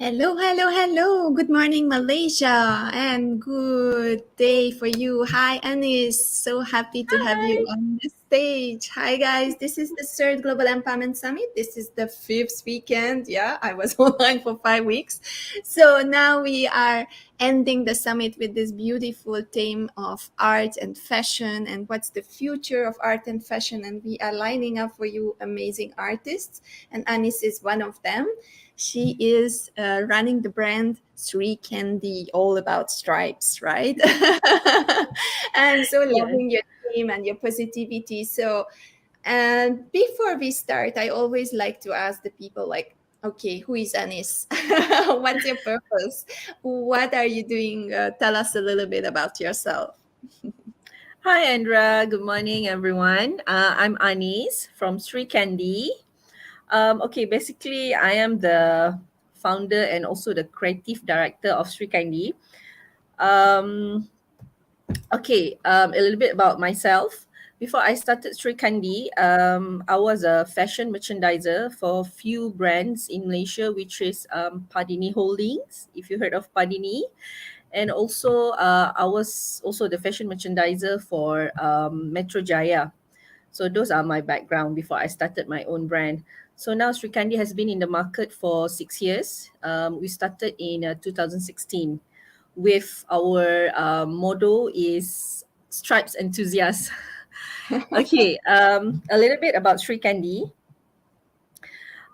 Hello, hello, hello. Good morning, Malaysia, and good day for you. Hi, Anis. So happy to have you Hi. on the stage. Hi, guys. This is the third Global Empowerment Summit. This is the fifth weekend. Yeah, I was online for 5 weeks. So now we are ending the summit with this beautiful theme of art and fashion and what's the future of art and fashion. And we are lining up for you amazing artists, and Anis is one of them. She is running the brand Sri Candy, all about stripes, right? I'm so Yes. loving your team and your positivity. So, and before we start, I always like to ask the people, like, okay, who is Anis? What's your purpose? What are you doing? Tell us a little bit about yourself. Hi, Andra. Good morning, everyone. I'm Anis from Sri Candy. Okay, basically, I am the founder and also the creative director of Sri Candy. Um, a little bit about myself. Before I started Sri Kandi, I was a fashion merchandiser for few brands in Malaysia, which is Padini Holdings, if you heard of Padini. And also, I was also the fashion merchandiser for Metro Jaya. So those are my background before I started my own brand. So now Sri Kandi has been in the market for 6 years. We started in 2016 with our motto is Stripes Enthusiast. Okay, a little bit about Sri Kandi.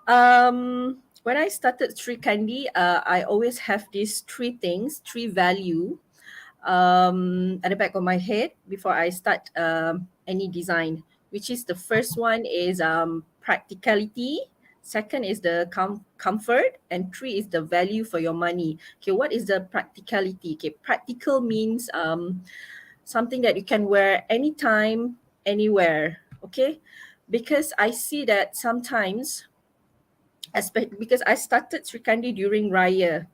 When I started Sri Kandi, I always have these three things, three value at the back of my head before I start any design, which is the first one is practicality, second is the comfort, and three is the value for your money. Okay, what is the practicality? Okay, practical means something that you can wear anytime, anywhere. Okay, because I see that sometimes, because I started Sri Kandi during Raya.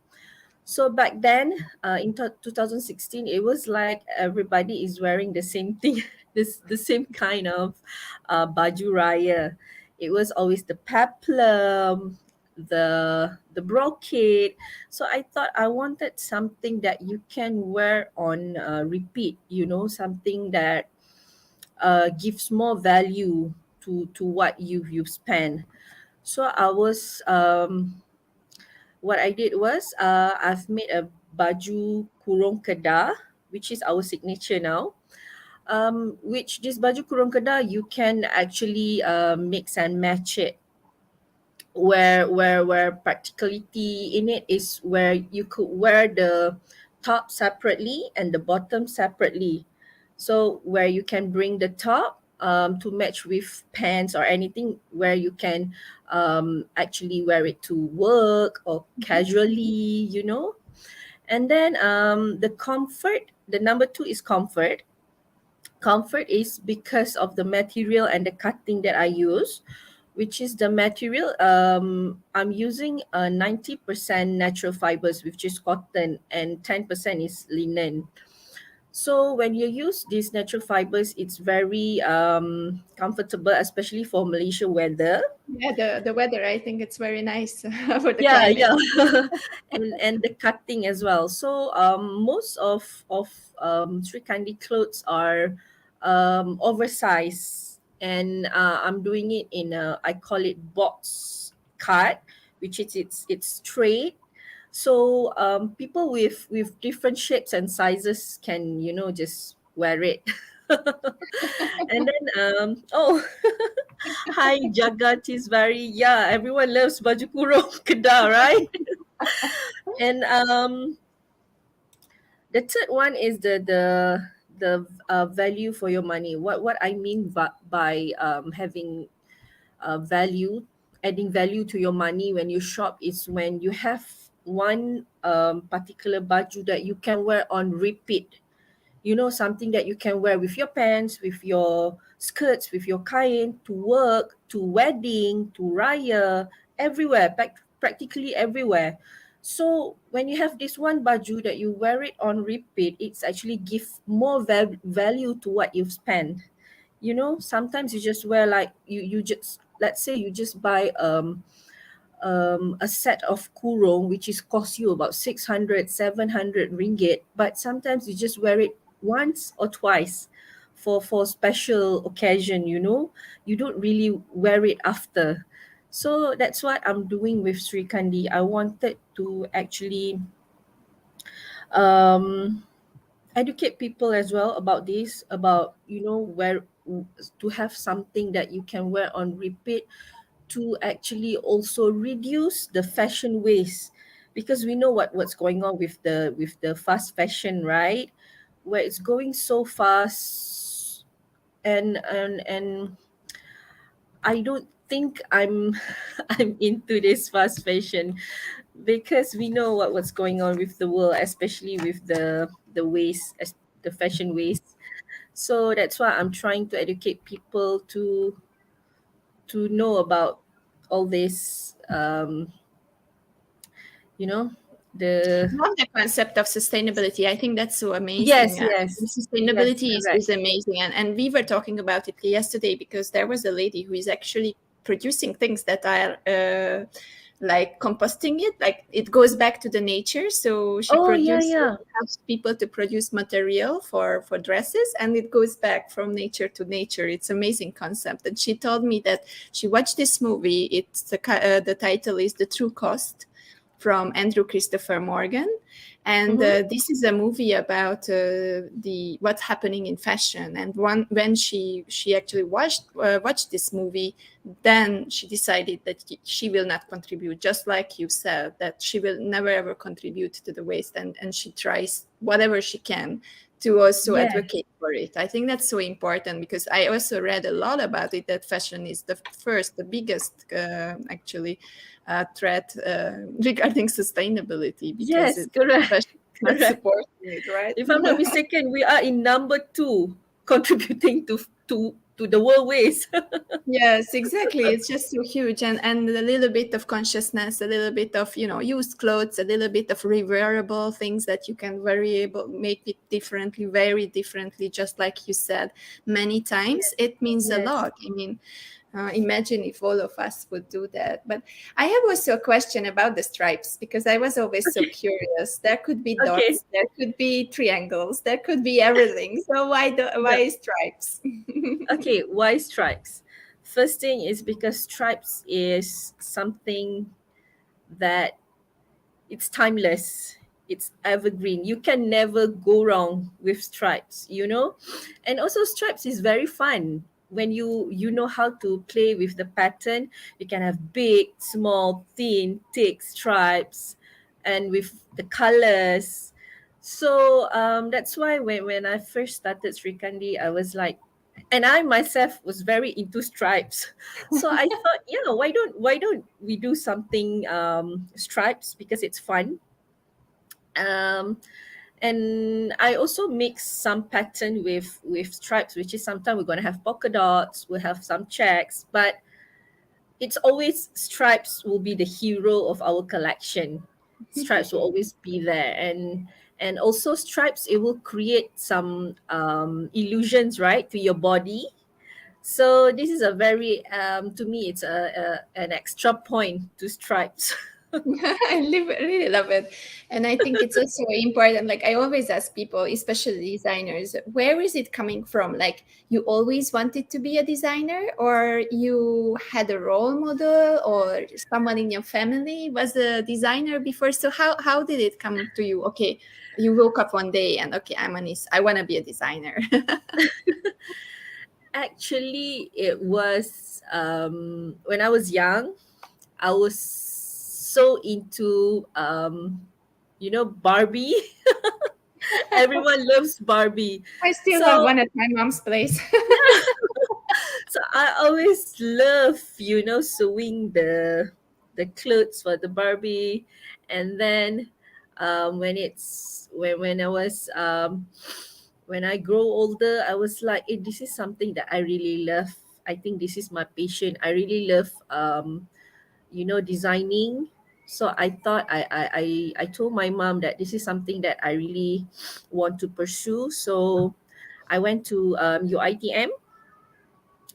So back then, in 2016, it was like everybody is wearing the same thing, the same kind of baju raya. It was always the peplum, the brocade. So I thought I wanted something that you can wear on repeat. You know, something that gives more value to what you've spent. So what I did was I've made a baju kurung kedah, which is our signature now. Which this baju kurung kedah you can actually mix and match it. Where practicality in it is where you could wear the top separately and the bottom separately. So where you can bring the top to match with pants or anything, where you can actually wear it to work or casually, you know. And then the comfort, the number two is comfort. Comfort is because of the material and the cutting that I use, which is the material. I'm using 90% natural fibers, which is cotton, and 10% is linen. So when you use these natural fibers, it's very comfortable, especially for Malaysia weather. Yeah, the weather, I think it's very nice for the Yeah, climate. yeah, and the cutting as well. So most of Sri Kandi clothes are oversized, and I'm doing it in a, I call it box cut, which is it's straight. So people with different shapes and sizes can, you know, just wear it. And then hi Jagat is very, yeah, everyone loves baju kurung kedah, right? And the third one is the value for your money. What I mean by having value, adding value to your money when you shop is when you have one particular baju that you can wear on repeat. You know, something that you can wear with your pants, with your skirts, with your kain, to work, to wedding, to raya, everywhere, practically everywhere. So when you have this one baju that you wear it on repeat, it's actually give more value to what you've spent. You know, sometimes you just wear, like, you just, let's say you just buy a set of kurung which is cost you about 600, 700 ringgit, but sometimes you just wear it once or twice for special occasion, you know. You don't really wear it after. So that's what I'm doing with Sri Kandi. I wanted to actually um educate people as well about this, about, you know, where to have something that you can wear on repeat, to actually also reduce the fashion waste, because we know what's going on with the fast fashion, right, where it's going so fast. And I don't think I'm I'm into this fast fashion, because we know what's going on with the world, especially with the waste, the fashion waste. So that's why I'm trying to educate people to know about all this, you know, the Love the concept of sustainability. I think that's so yes, amazing. yes, yes, Sustainability is correct. amazing. And we were talking about it yesterday because there was a lady who is actually producing things that are like composting it, like it goes back to the nature. So she Oh yeah, produces, yeah. helps people to produce material for dresses, and it goes back from nature to nature. It's amazing concept. And she told me that she watched this movie. It's the title is The True Cost, from Andrew Christopher Morgan, and Mm-hmm. this is a movie about the what's happening in fashion. And when she actually watched this movie, then she decided that she will not contribute, just like you said, that she will never ever contribute to the waste, and she tries whatever she can to also Yeah. advocate for it. I think that's so important because I also read a lot about it, that fashion is the biggest actually threat regarding sustainability, because Yes, it correct. fashion is not Correct. supporting it, right? If I'm not mistaken, we are in number two contributing to the world waste. Yes, exactly. It's just so huge, and a little bit of consciousness, a little bit of used clothes, a little bit of rewearable things that you can variable make it differently, very differently, just like you said many times. It means a Yes. lot. I mean, imagine if all of us would do that. But I have also a question about the stripes, because I was always so Okay. curious. There could be Okay. dots, there could be triangles, there could be everything. So Yep. why stripes? Okay. Why stripes? First thing is because stripes is something that it's timeless, it's evergreen, you can never go wrong with stripes, you know. And also stripes is very fun when you know how to play with the pattern. You can have big, small, thin, thick stripes, and with the colors. So that's why when I first started Srikandi, I was like, and I myself was very into stripes. So I thought, yeah, why don't we do something stripes, because it's fun. Um, and I also mix some pattern with stripes, which is sometimes we're gonna have polka dots, we'll have some checks, but it's always stripes will be the hero of our collection. Stripes will always be there, and also stripes, it will create some illusions, right, to your body. So this is a very to me it's an extra point to stripes. Really love it. And I think it's also important. Like, I always ask people, especially designers, where is it coming from? Like, you always wanted to be a designer, or you had a role model, or someone in your family was a designer before? So how did it come to you? Okay, you woke up one day and okay, I want to be a designer. Actually, it was when I was young. I was so into Barbie. Everyone loves Barbie. I still have So one at my mom's place. so I always love, sewing the clothes for the Barbie. And then when I was when I grow older, I was like, hey, this is something that I really love. I think this is my passion. I really love designing. So I thought I told my mom that this is something that I really want to pursue. So I went to UITM,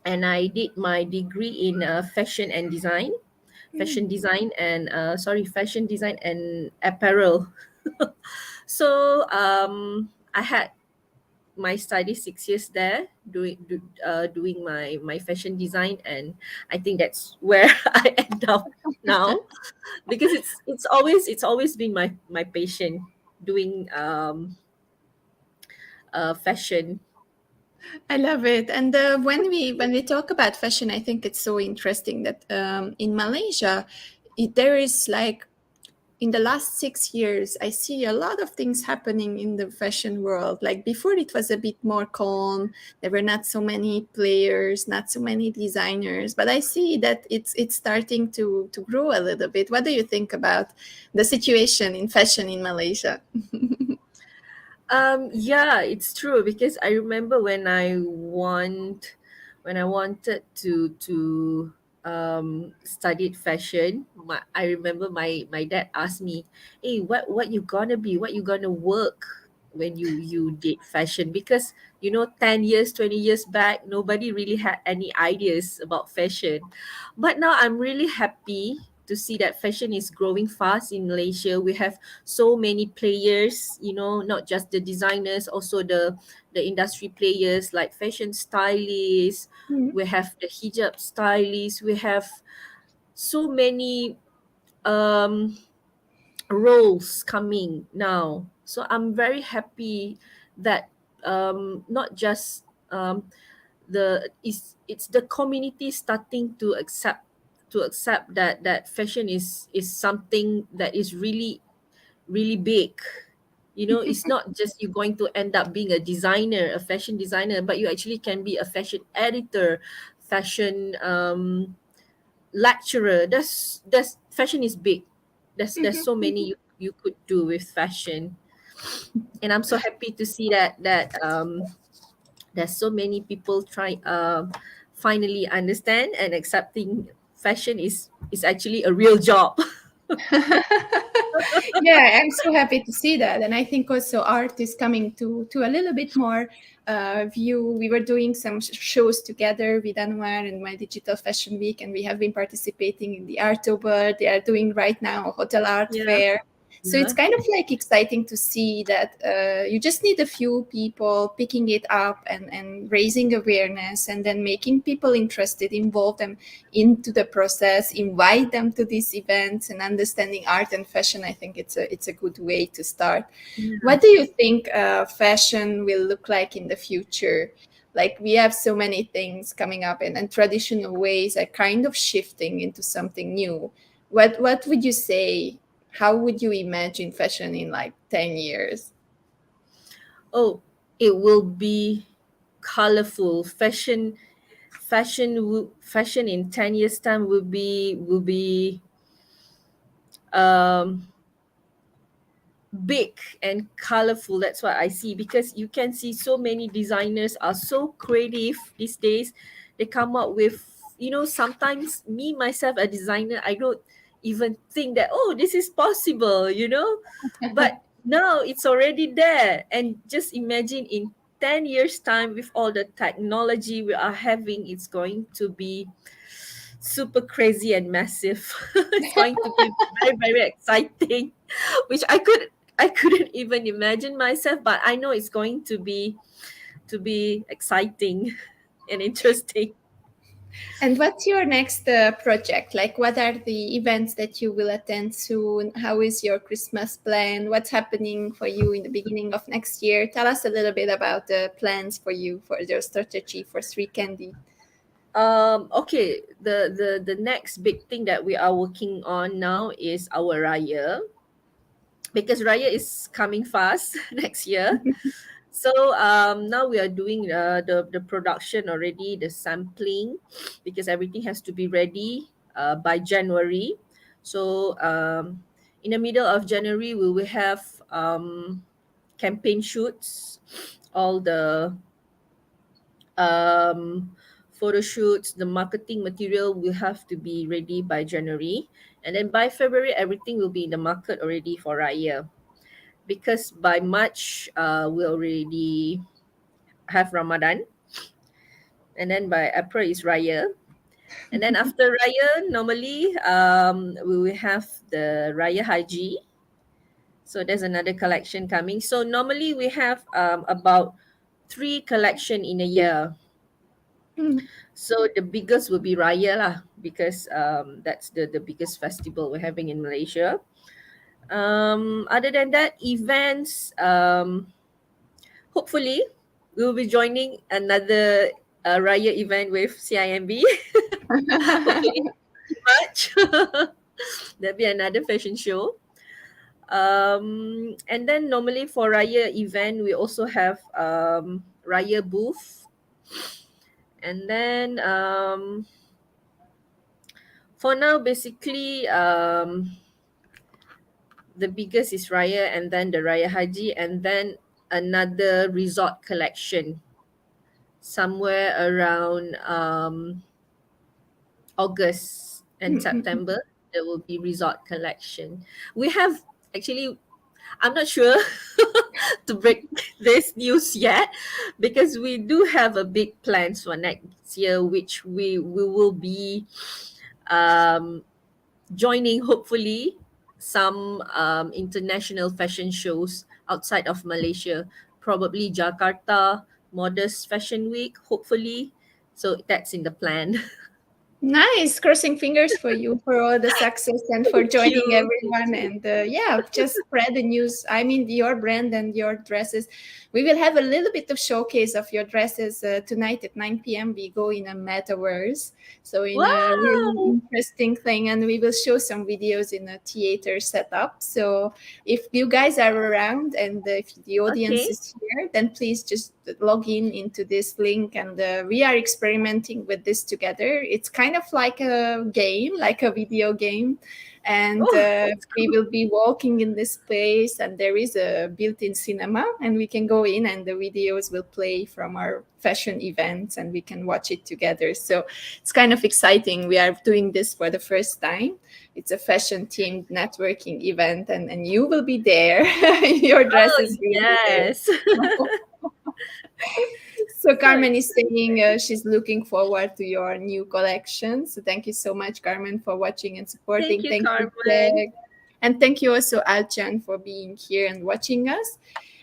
and I did my degree in fashion and design. fashion design and fashion design and apparel. So I had my study 6 years there doing my fashion design, and I think that's where I end up now, because it's always been my passion doing fashion. I love it. And when we talk about fashion, I think it's so interesting that in Malaysia, there is like in the last 6 years, I see a lot of things happening in the fashion world. Like before, it was a bit more calm. There were not so many players, not so many designers. But I see that it's starting to grow a little bit. What do you think about the situation in fashion in Malaysia? Yeah, it's true, because I remember when I wanted to studied fashion. I remember my dad asked me, "Hey, what you gonna be? What you gonna work when you did fashion?" Because 10 years, 20 years back, nobody really had any ideas about fashion. But now I'm really happy to see that fashion is growing fast in Malaysia. We have so many players, not just the designers, also the industry players like fashion stylists. Mhm. We have the hijab stylists. We have so many um roles coming now. So I'm very happy that not just it's the community starting to accept that fashion is something that is really really big. It's not just you going to end up being a designer, a fashion designer, but you actually can be a fashion editor, fashion lecturer. That's fashion is big. There's so many you could do with fashion, and I'm so happy to see that there's so many people try finally understand and accepting fashion is actually a real job. Yeah, I'm so happy to see that, and I think also art is coming to a little bit more view. We were doing some shows together with Anwar and my Digital Fashion Week, and we have been participating in the Artober. They are doing right now a hotel art Yeah, fair. So it's yeah. kind of like exciting to see that you just need a few people picking it up and raising awareness, and then making people interested, involve them into the process, invite them to these events, and understanding art and fashion. I think it's a good way to start. Yeah. What do you think fashion will look like in the future? Like we have so many things coming up, and traditional ways are kind of shifting into something new. What would you say? How would you imagine fashion in like 10 years? Oh, it will be colorful. Fashion in 10 years time will be um big and colorful. That's what I see, because you can see so many designers are so creative these days. They come up with, sometimes me myself a designer, I don't even think that, oh, this is possible. But now it's already there. And just imagine in 10 years time, with all the technology we are having, it's going to be super crazy and massive. It's going to be very very exciting, which I couldn't even imagine myself, but I know it's going to be exciting and interesting. And what's your next project? Like, what are the events that you will attend soon? How is your Christmas plan? What's happening for you in the beginning of next year? Tell us a little bit about the plans for you, for your strategy for Sri Candy. Okay, the next big thing that we are working on now is our Raya, because Raya is coming fast next year. So now we are doing the production already, the sampling, because everything has to be ready by January. So in the middle of January, we will have campaign shoots, all the um, photo shoots, the marketing material will have to be ready by January. And then by February, everything will be in the market already for Raya. Because by March, we already have Ramadan, and then by April is Raya. And then after Raya, normally we will have the Raya Haji. So there's another collection coming. So normally we have about three collection in a year. Mm. So the biggest will be Raya lah, because that's the biggest festival we're having in Malaysia. Other than that, events, hopefully we'll be joining another Raya event with CIMB. Hopefully not much. There'll be another fashion show. And then normally for Raya event, we also have Raya booth. And then for now, basically, the biggest is Raya, and then the Raya Haji, and then another resort collection somewhere around August and September. There will be resort collection. We have actually, I'm not sure to break this news yet, because we do have a big plans for next year, which we will be um, joining, hopefully, some international fashion shows outside of Malaysia, probably Jakarta Modest Fashion Week, hopefully. So that's in the plan. Nice. Crossing fingers for you for all the success and for Thank joining you. Thank everyone. you. And yeah, just spread the news. I mean, your brand and your dresses. We will have a little bit of showcase of your dresses tonight at 9 p.m. We go in a metaverse. So, in a really Wow. interesting thing. And we will show some videos in a theater setup. So, if you guys are around and if the audience Okay. is here, then please just log in into this link. And we are experimenting with this together. It's kind of like a game, like a video game. And Oh, that's we cool. will be walking in this place, and there is a built-in cinema, and we can go in, and the videos will play from our fashion events, and we can watch it together. So it's kind of exciting. We are doing this for the first time. It's a fashion themed networking event, and you will be there. Your Oh, dresses will be there. yes. So So Carmen is saying she's looking forward to your new collection. So thank you so much, Carmen, for watching and thank supporting. you, Thank you, Carmen. Greg. And thank you also, Alchan, for being here and watching us.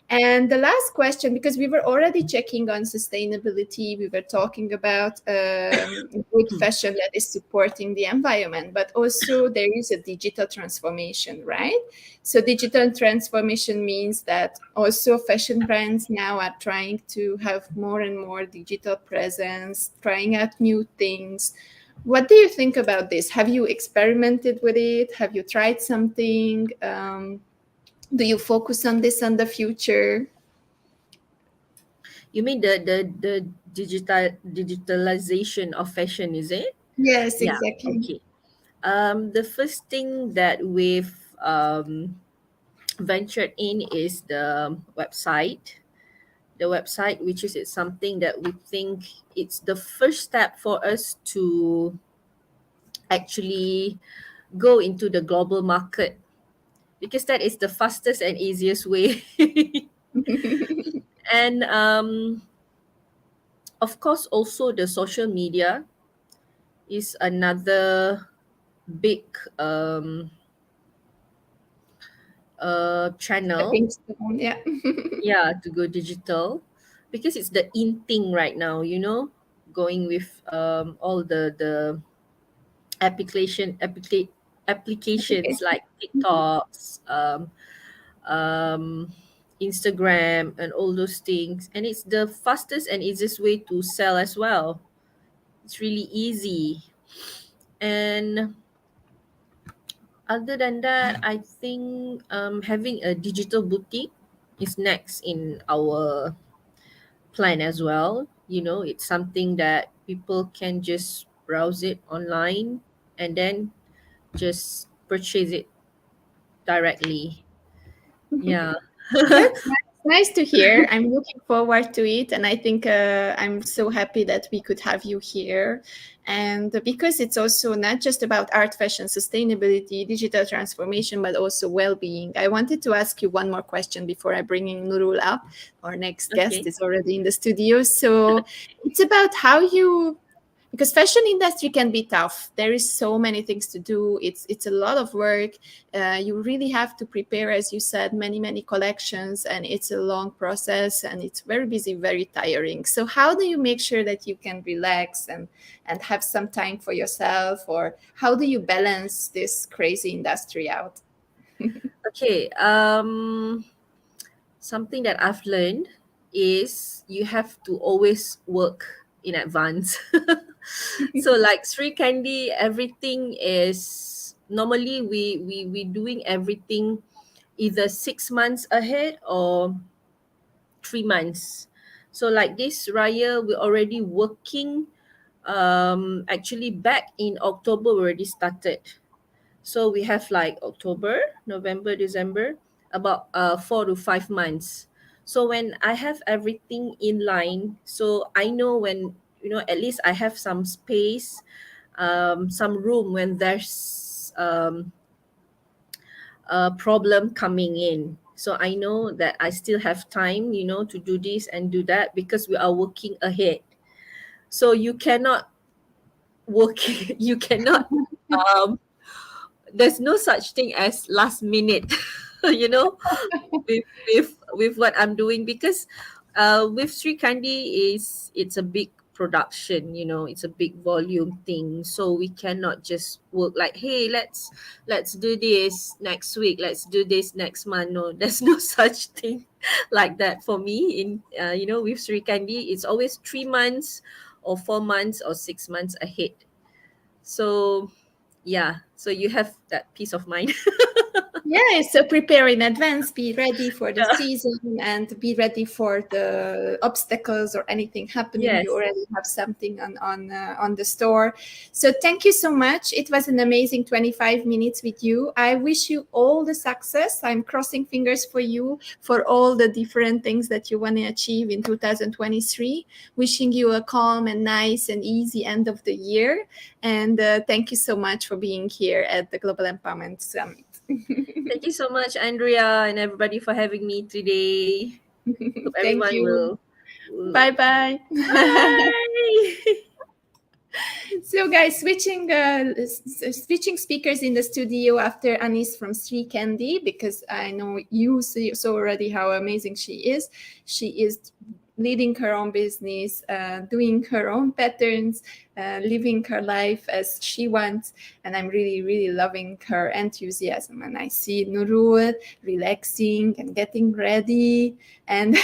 And the last question, because we were already checking on sustainability, we were talking about good fashion that is supporting the environment, but also there is a digital transformation, right? So digital transformation means that also fashion brands now are trying to have more and more digital presence, trying out new things. What do you think about this? Have you experimented with it? Have you tried something? Do you focus on this in the future? You mean the digitalization of fashion, is it? Yes, Yeah. exactly. Okay. The first thing that we've ventured in is the website. The website, which is something that we think it's the first step for us to actually go into the global market, because that is the fastest and easiest way. And of course, also the social media is another big channel, Stepping stone, yeah. yeah, to go digital, because it's the in thing right now, going with all the applications Application. like TikToks, um, Instagram, and all those things. And it's the fastest and easiest way to sell as well. It's really easy. And other than that, I think having a digital boutique is next in our plan as well. It's something that people can just browse it online and then just purchase it directly. Yeah. That's nice. Nice to hear. I'm looking forward to it. And I think I'm so happy that we could have you here. And because it's also not just about art, fashion, sustainability, digital transformation, but also well being. I wanted to ask you one more question before I bring in Nurul up. Our next guest Okay. is already in the studio. So it's about how you because fashion industry can be tough. There is so many things to do. It's a lot of work. You really have to prepare, as you said, many collections, and it's a long process, and it's very busy, very tiring. So how do you make sure that you can relax and have some time for yourself, or how do you balance this crazy industry out? Okay. Something that I've learned is you have to always work in advance. So like Sri Candy, everything is normally we doing everything either 6 months ahead or 3 months. So like this Raya, we're already working. Actually, back in October, we already started. So we have like October, November, December, about 4 to 5 months. So when I have everything in line, so I know when, at least I have some space, some room when there's a problem coming in. So I know that I still have time, to do this and do that because we are working ahead. So you cannot work, you cannot um, there's no such thing as last minute, you know, with what I'm doing because with Sri Kandi it's a big production, it's a big volume thing. So we cannot just work like, hey, let's do this next week, let's do this next month. No, there's no such thing like that for me in with Sri Kandi. It's always 3 months or 4 months or 6 months ahead. So yeah, so you have that peace of mind. Yeah, so prepare in advance, be ready for the season, and be ready for the obstacles or anything happening. You Yes. already have something on the store. So thank you so much. It was an amazing 25 minutes with you. I wish you all the success. I'm crossing fingers for you for all the different things that you want to achieve in 2023. Wishing you a calm and nice and easy end of the year. And thank you so much for being here at the Global Empowerment Summit. Thank you so much, Andrea, and everybody for having me today. Hope Thank everyone you. will Bye bye. bye. So, guys, switching speakers in the studio after Anis from Sri Candy, because I know you saw already how amazing she is. She is leading her own business, doing her own patterns, living her life as she wants. And I'm really loving her enthusiasm. And I see Nurul relaxing and getting ready. And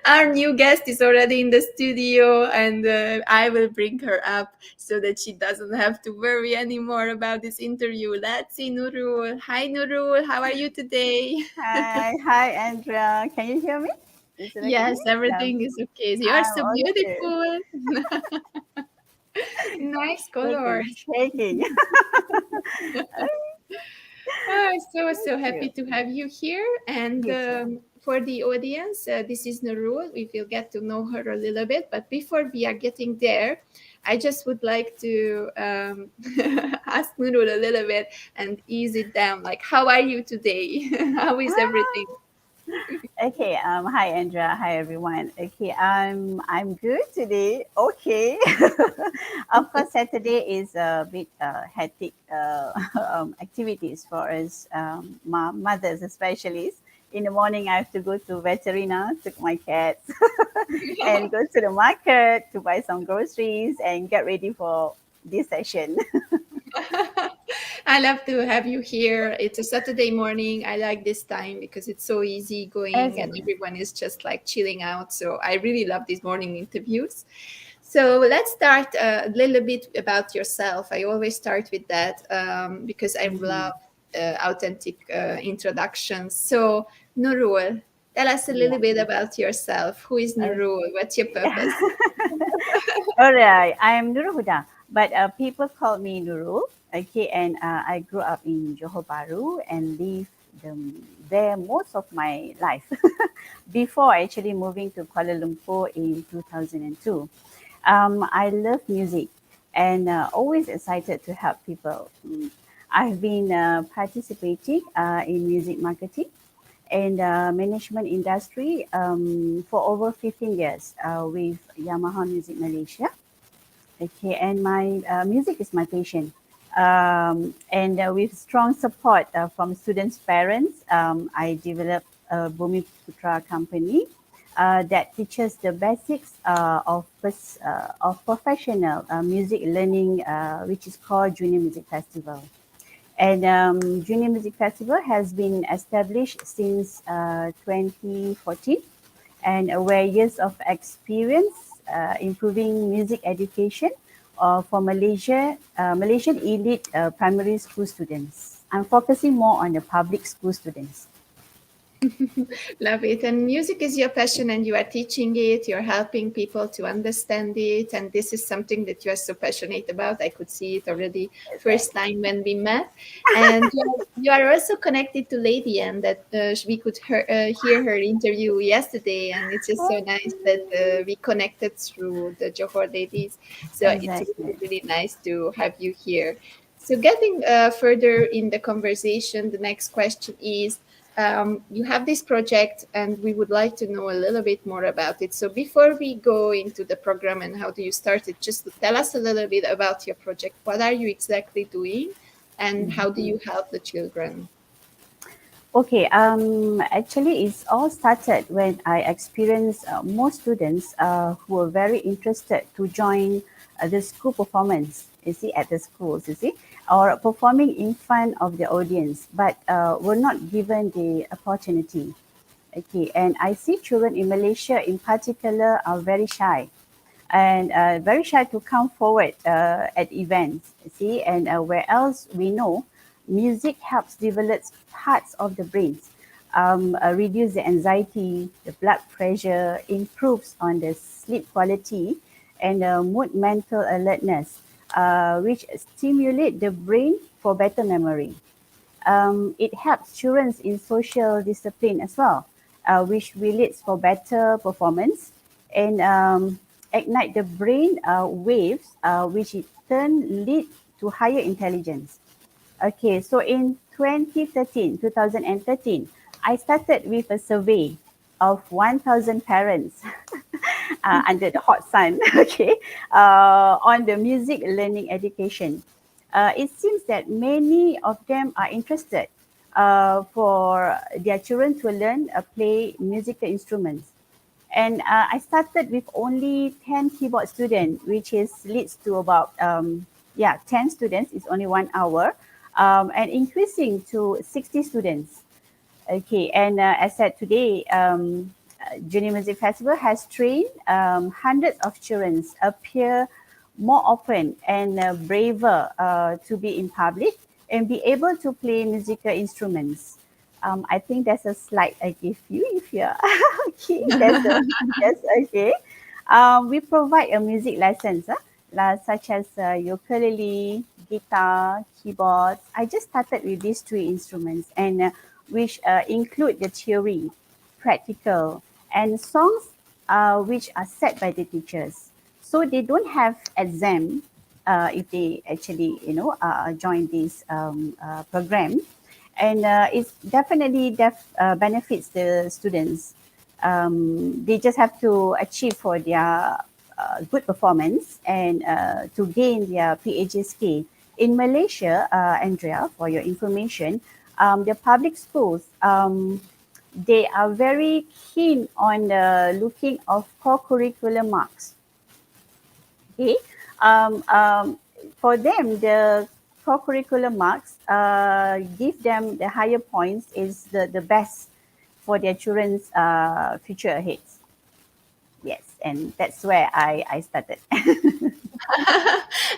our new guest is already in the studio, and I will bring her up so that she doesn't have to worry anymore about this interview. Let's see Nurul. Hi, Nurul. How are you today? Hi, Andrea. Can you hear me? Is it okay? Yes, Yeah, everything is okay. You are I'm so okay. beautiful. Nice color. Shaking. So Thank happy you. to have you here. And You too. for the audience, this is Nurul. We will get to know her a little bit. But before we are getting there, I just would like to ask Nurul a little bit and ease it down. Like, how are you today? How is everything? Okay. Hi, Andrea. Hi, everyone. Okay. I'm good today. Okay. Of course, Saturday is a bit hectic activities for us mothers, especially. In the morning, I have to go to veterinary, took my cats, and go to the market to buy some groceries and get ready for this session. I love to have you here. It's a Saturday morning. I like this time because it's so easy going and Exactly. everyone is just like chilling out. So I really love these morning interviews. So let's start a little bit about yourself. I always start with that because I love Mhm. authentic introductions. So, Nurul, tell us a Yeah. little bit about yourself. Who is Nurul? What's your Okay. purpose? All right. I'm Nurul Huda, but people call me Nurul. Okay, and I grew up in Johor Bahru and lived the, there most of my life before actually moving to Kuala Lumpur in 2002. I love music and always excited to help people. I've been participating in music marketing and management industry for over 15 years with Yamaha Music Malaysia. Okay, and my music is my passion. And with strong support from students' parents, I developed a Bumi Putra company that teaches the basics of professional music learning, which is called Junior Music Festival. And Junior Music Festival has been established since 2014, and where years of experience improving music education for Malaysian elite primary school students. I'm focusing more on the public school students. Love it. And music is your passion, and you are teaching it, you're helping people to understand it. And this is something that you are so passionate about. I could see it already first time when we met. And you are also connected to Lady Anne, that we could hear her interview yesterday. And it's just so nice that we connected through the Johor ladies. So it's Exactly. really, really nice to have you here. So getting further in the conversation, the next question is, you have this project and we would like to know a little bit more about it. So before we go into the program and how do you start it, just to tell us a little bit about your project. What are you exactly doing and how do you help the children? Okay, actually, it's all started when I experienced more students who were very interested to join the school performance, you see, at the schools, you see, or performing in front of the audience, but were not given the opportunity. Okay, and I see children in Malaysia in particular are very shy and very shy to come forward at events. See, and where else we know music helps develop parts of the brains, reduce the anxiety, the blood pressure, improves on the sleep quality, and mood mental alertness, which stimulate the brain for better memory. It helps children in social discipline as well, which relates for better performance and ignite the brain waves, which in turn lead to higher intelligence. Okay, so in 2013, I started with a survey of 1,000 parents under the hot sun, okay, on the music learning education. It seems that many of them are interested for their children to learn play musical instruments. And I started with only 10 keyboard students, which is leads to about 10 students. It's only 1 hour, and increasing to 60 students. Okay, and as said today, Junior Music Festival has trained hundreds of children appear more open and braver to be in public and be able to play musical instruments. I think there's a slide I give you if you're okay. Yes, okay. We provide a music lessons, such as ukulele, guitar, keyboards. I just started with these three instruments, and which include the theory, practical, and songs which are set by the teachers. So they don't have exam if they actually, join this program, and it's definitely benefits the students. They just have to achieve for their good performance and to gain their PHSK. In Malaysia, Andrea, for your information, the public schools, they are very keen on the looking of core curricular marks. Okay, for them, the co-curricular marks give them the higher points is the best for their children's future ahead. Yes, and that's where I started.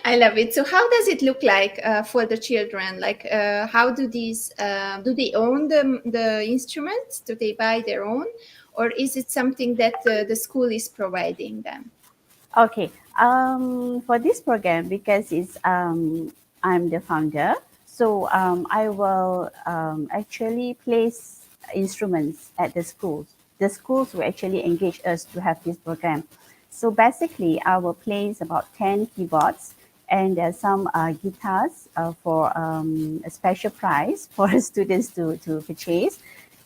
I love it. So how does it look like for the children? Like, how do these, do they own the instruments? Do they buy their own? Or is it something that the school is providing them? Okay, for this program, because it's I'm the founder, so I will actually place instruments at the schools. The schools will actually engage us to have this program. So basically, I will place about 10 keyboards and some guitars for a special price for students to purchase.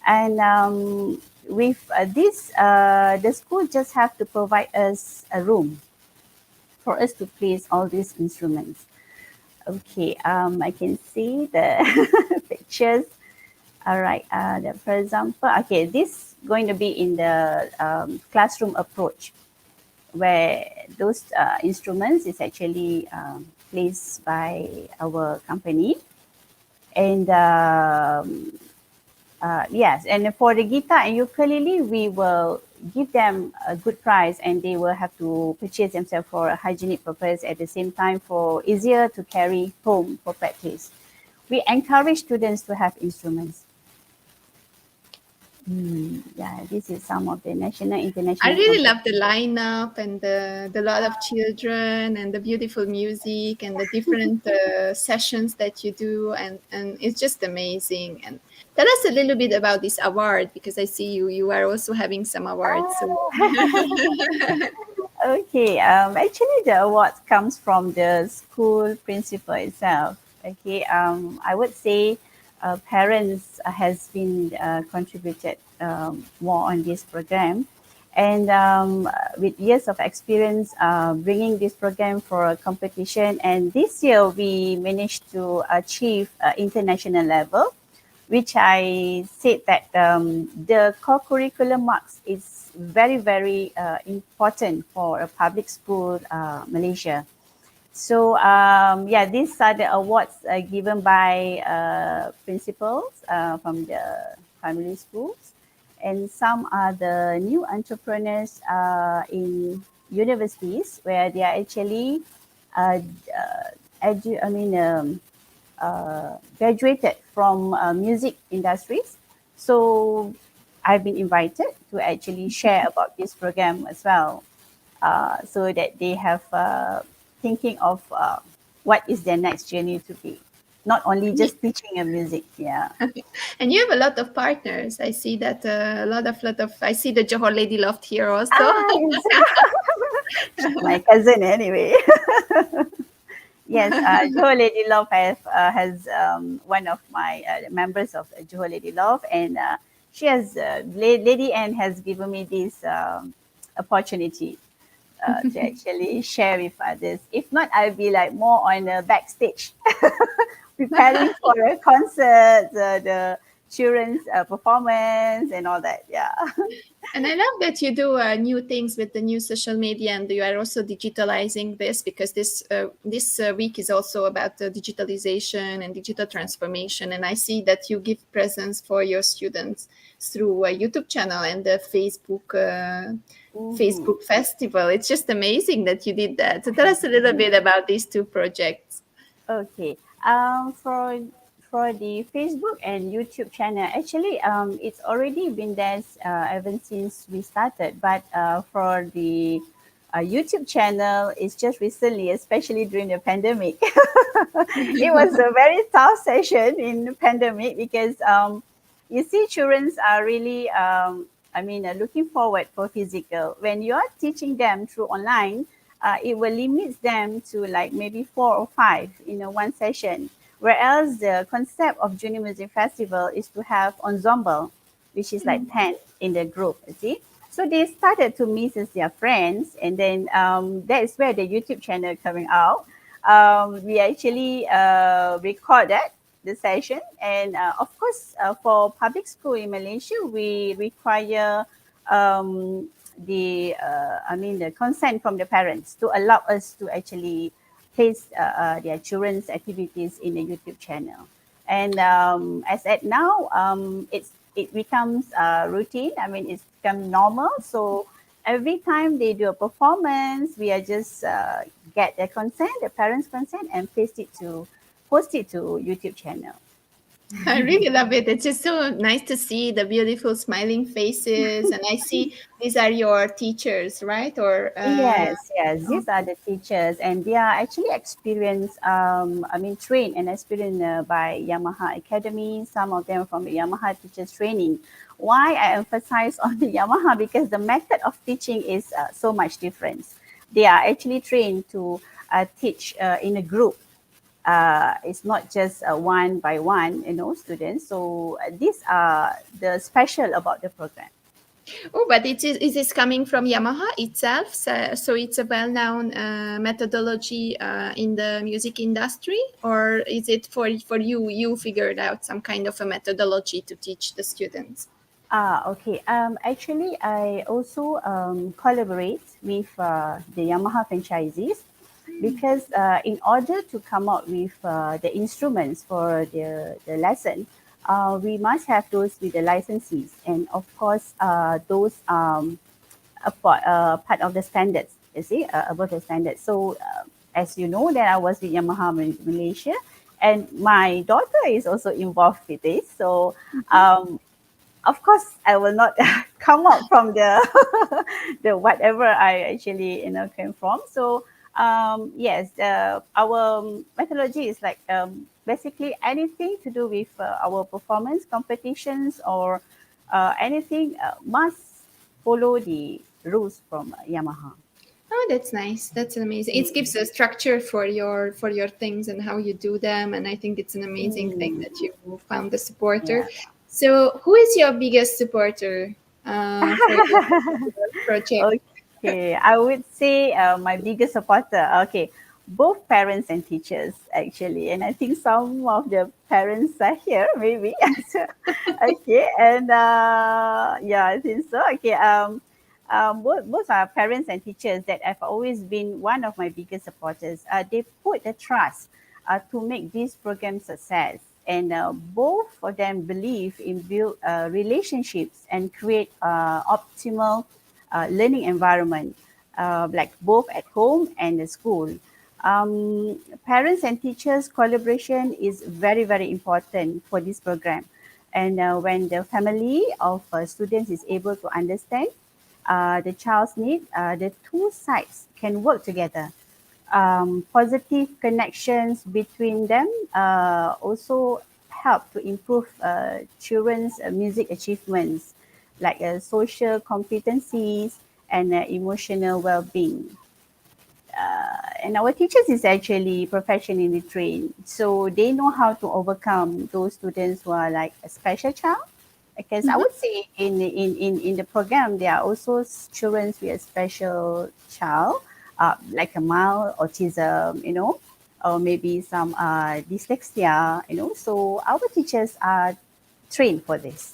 And with this, the school just have to provide us a room for us to place all these instruments. Okay, I can see the pictures. All right, for example, okay, this going to be in the classroom approach, where those instruments is actually placed by our company. And yes, and for the guitar and ukulele, we will give them a good price, and they will have to purchase themselves for a hygienic purpose, at the same time for easier to carry home for practice. We encourage students to have instruments. Yeah, this is some of the national, I international really love the competitions. lineup and the lot of children and the beautiful music and the different sessions that you do, and it's just amazing. And tell us a little bit about this award, because I see you are also having some awards. So Okay, actually the award comes from the school principal itself. Okay, I would say parents has been contributed more on this program, and with years of experience bringing this program for a competition, and this year we managed to achieve international level, which I said that the core curriculum marks is very, very important for a public school Malaysia. So yeah, these are the awards given by principals from the primary schools, and some are the new entrepreneurs in universities, where they are actually uh, graduated from music industries. So I've been invited to actually share about this program as well, so that they have thinking of what is their next journey to be, not only just teaching a music. Yeah. and you have a lot of partners. I see that a lot of I see the Johor Lady Loft here also. Yes. She's my cousin anyway. Yes, Johor Lady Love has one of my members of Johor Lady Love, and she has Lady Anne has given me this opportunity to actually share with others. If not, I'll be like more on a backstage, preparing for a concert, the children's performance, and all that. Yeah. And I love that you do new things with the new social media, and you are also digitalizing this, because this week is also about the digitalization and digital transformation. And I see that you give presence for your students through a YouTube channel and the Mhm. Facebook festival. It's just amazing that you did that. So tell us a little bit about these two projects. Okay. For the Facebook and YouTube channel, actually, it's already been there ever since we started. But for the YouTube channel, it's just recently, especially during the pandemic. It was a very tough session in the pandemic, because you see, children are really, looking forward for physical. When you are teaching them through online, it will limit them to like maybe 4 or 5 in a one session. Whereas the concept of Junior Music Festival is to have ensemble, which is like 10 in the group, you see. So they started to meet as their friends, and then that is where the YouTube channel coming out. We actually record that the session, and of course, for public school in Malaysia, we require the consent from the parents to allow us to actually place their children's activities in the YouTube channel. And as at now, it becomes routine. I mean, it's become normal. So every time they do a performance, we are just get their consent, the parents' consent, and post it to YouTube channel. I really love it. It's just so nice to see the beautiful smiling faces. And I see these are your teachers, right? Or Yes, yes. These are the teachers, and they are actually experienced. Trained and experienced by Yamaha Academy. Some of them from the Yamaha Teachers Training. Why I emphasize on the Yamaha, because the method of teaching is so much different. They are actually trained to teach in a group. It's not just one by one, students. So these are the special about the program. Oh, but is this coming from Yamaha itself? So it's a well-known methodology in the music industry, or is it for you? You figured out some kind of a methodology to teach the students. Okay. Actually, I also collaborate with the Yamaha franchisees because in order to come up with the instruments for the lesson, we must have those with the licensees, and of course, those part of the standards. You see, above the standards. So, as you know, that I was with Yamaha Malaysia, and my daughter is also involved with this. So, um, of course I will not come out from the the whatever I actually came from. So yes, our methodology is like basically anything to do with our performance competitions or anything must follow the rules from Yamaha. Oh, that's nice. That's amazing. It gives a structure for your things and how you do them, and I think it's an amazing thing Mm, that you found a supporter. yeah. So, who is your biggest supporter for your project? Okay, I would say my biggest supporter. Okay, both parents and teachers actually, and I think some of the parents are here maybe. So, okay, and yeah, I think so. Okay, both are parents and teachers that have always been one of my biggest supporters. They put the trust to make this program success. And both of them believe in build relationships and create optimal learning environment, like both at home and the school. Parents and teachers collaboration is very, very important for this program. And when the family of students is able to understand the child's need, the two sides can work together. Positive connections between them also help to improve children's music achievements like social competencies and emotional well-being. And our teachers is actually professionally trained, so they know how to overcome those students who are like a special child. Because I Mhm. would say in the program there are also children with a special child, like a mild autism, or maybe some dyslexia, So our teachers are trained for this.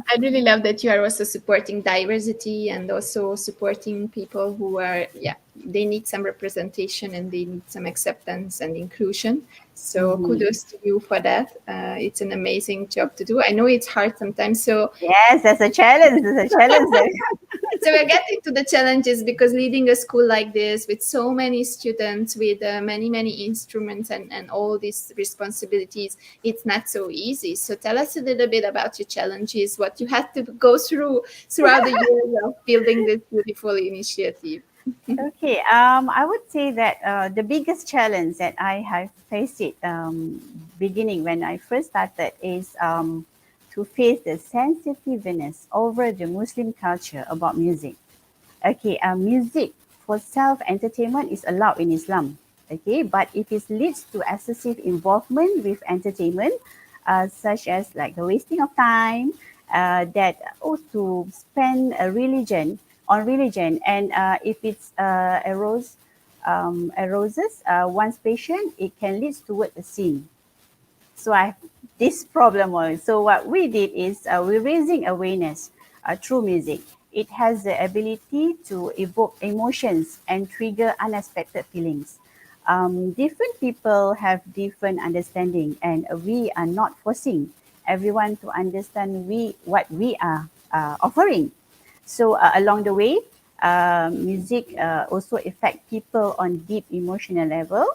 I really love that you are also supporting diversity and also supporting people who are, yeah, they need some representation and they need some acceptance and inclusion. So Mhm. kudos to you for that. It's an amazing job to do. I know it's hard sometimes. So Yes, that's a challenge. That's a challenge. so we're getting to the challenges because leading a school like this with so many students with many instruments and all these responsibilities, it's not so easy. So tell us a little bit about your challenges, what you had to go through throughout the years of building this beautiful initiative. Okay, I would say that the biggest challenge that I have faced it beginning when I first started is to face the sensitiveness over the Muslim culture about music. Okay, music for self-entertainment is allowed in Islam. Okay, but if it leads to excessive involvement with entertainment, such as like the wasting of time, that to spend a religion on religion, and if it's arouses one's patient, it can lead toward a sin. So I have this problem on. So what we did is we're raising awareness through music. It has the ability to evoke emotions and trigger unexpected feelings. Different people have different understanding, and we are not forcing everyone to understand what we are offering. So along the way, music also affect people on deep emotional level,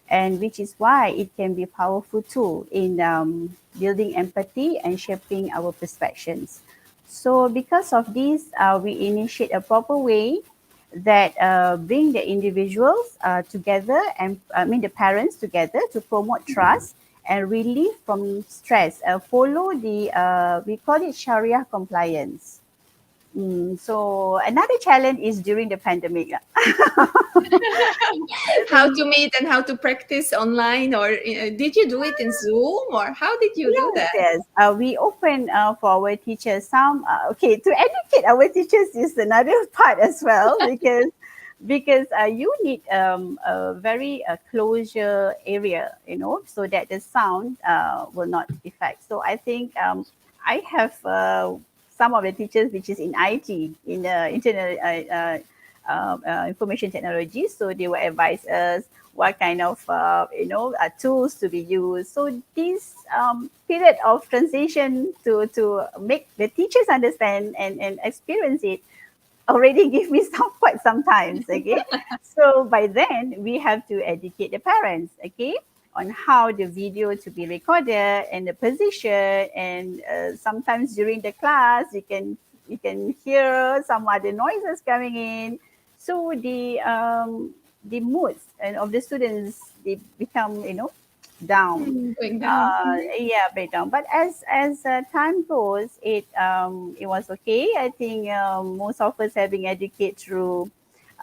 and which is why it can be a powerful tool in building empathy and shaping our perceptions. So because of this, we initiate a proper way that bring the individuals together, and I mean the parents together, to promote trust and relief from stress. Follow the we call it Sharia compliance. So another challenge is during the pandemic. How to meet and how to practice online, or did you do it in Zoom, or how did you do Yes, that? yes. We open for our teachers. Some okay, to educate our teachers is another part as well, because you need a very closure area, so that the sound will not affect. So I think I have some of the teachers which is in IT, in internet information technology. So they will advise us what kind of tools to be used. So this period of transition to make the teachers understand and experience it already give me quite some times. Okay, so by then we have to educate the parents. Okay, on how the video to be recorded and the position, and sometimes during the class you can hear some other noises coming in. So the moods and of the students, they become down. Going down. Yeah, breakdown. But as time goes, it was okay. I think most of us have been educated through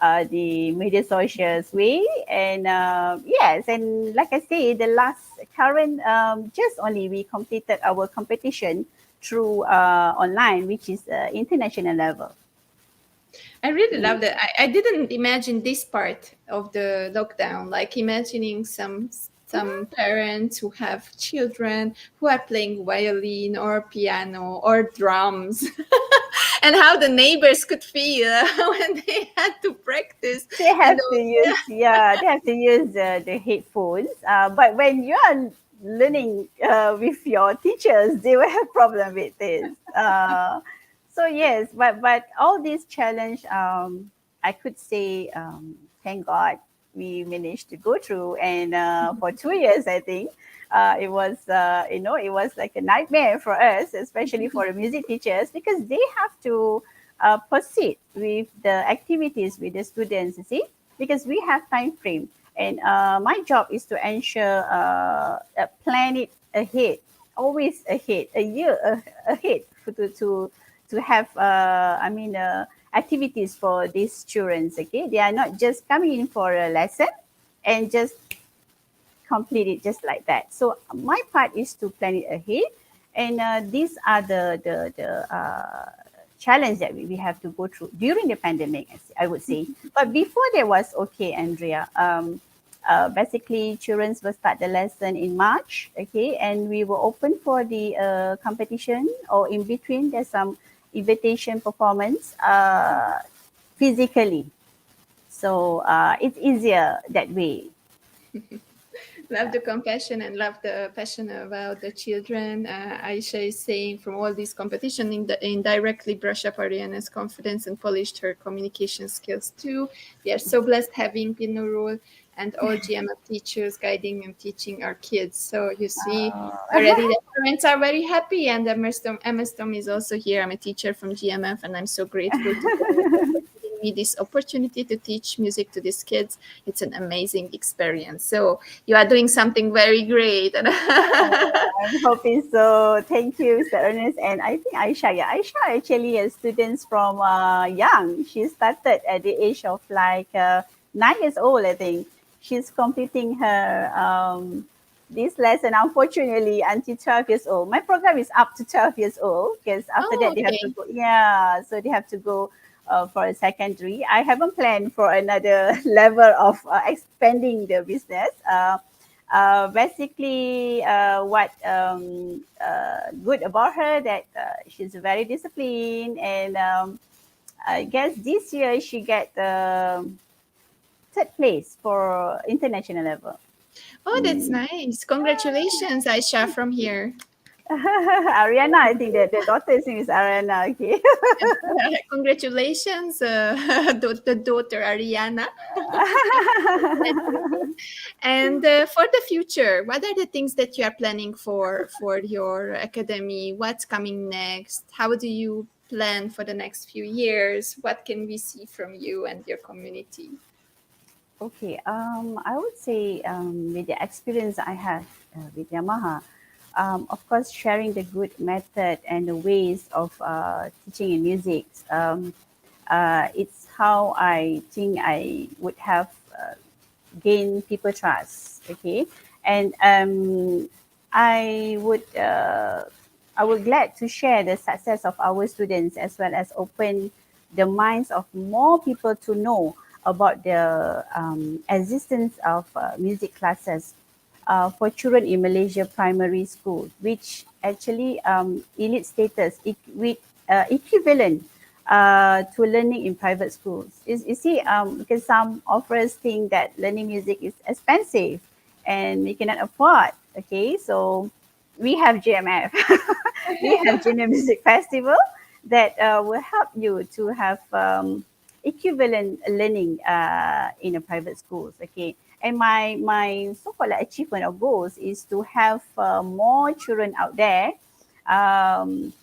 the media socials way, and yes, and like I say, the last current just only we completed our competition through online, which is international level. I really love that. I didn't imagine this part of the lockdown, like imagining some parents who have children who are playing violin or piano or drums, and how the neighbors could feel when they had to practice. They And have to use, yeah, they have to use the headphones. But when you are learning with your teachers, they will have problem with this. So yes, but all these challenge, I could say, thank God we managed to go through, and for 2 years, I think. It was like a nightmare for us, especially for the music teachers, because they have to proceed with the activities with the students, you see, because we have time frame. And my job is to ensure plan it ahead, always ahead, a year ahead to have, activities for these children. Okay, they are not just coming in for a lesson and just complete it just like that. So my part is to plan it ahead, and these are the challenge that we have to go through during the pandemic, I would say. But before there was okay, Andrea. Basically, children will start the lesson in March, okay, and we will open for the competition, or in between there's some invitation performance physically. So it's easier that way. love the compassion and love the passion about the children. Aisha is saying from all this competition, indirectly brush up Ariana's confidence and polished her communication skills too. We are so blessed having Pinurul and all GMF teachers guiding and teaching our kids. So you see already the parents are very happy, and Emma Storm is also here. I'm a teacher from GMF, and I'm so grateful to giving me this opportunity to teach music to these kids. It's an amazing experience. So you are doing something very great. I'm hoping so. Thank you, Mr. Ernest. And I think Aisha, yeah, Aisha actually has students from young. She started at the age of like 9 years old, I think. She's completing her this lesson, unfortunately, until 12 years old. My program is up to 12 years old, because after Oh, that they have to okay. go, yeah, so they have to go for a secondary. I haven't planned for another level of expanding the business. Basically, what good about her, that she's very disciplined, and I guess this year she get third place for international level. Oh, that's nice. Congratulations, Aisha, from here. Ariana, I think that the daughter's name is Ariana. Okay. Congratulations, the daughter Ariana. And for the future, what are the things that you are planning for your academy? What's coming next? How do you plan for the next few years? What can we see from you and your community? Okay. I would say with the experience I have with Yamaha, Of course, sharing the good method and the ways of teaching in music. It's how I think I would have gain people trust. Okay, and I would I would glad to share the success of our students as well as open the minds of more people to know about the existence of music classes for children in Malaysia primary school, which actually elite status with equivalent to learning in private schools. You see, because some offers think that learning music is expensive and we cannot afford. Okay, so we have GMF, we have Junior Music Festival that will help you to have equivalent learning in a private schools. Okay, and my so-called achievement or goals is to have more children out there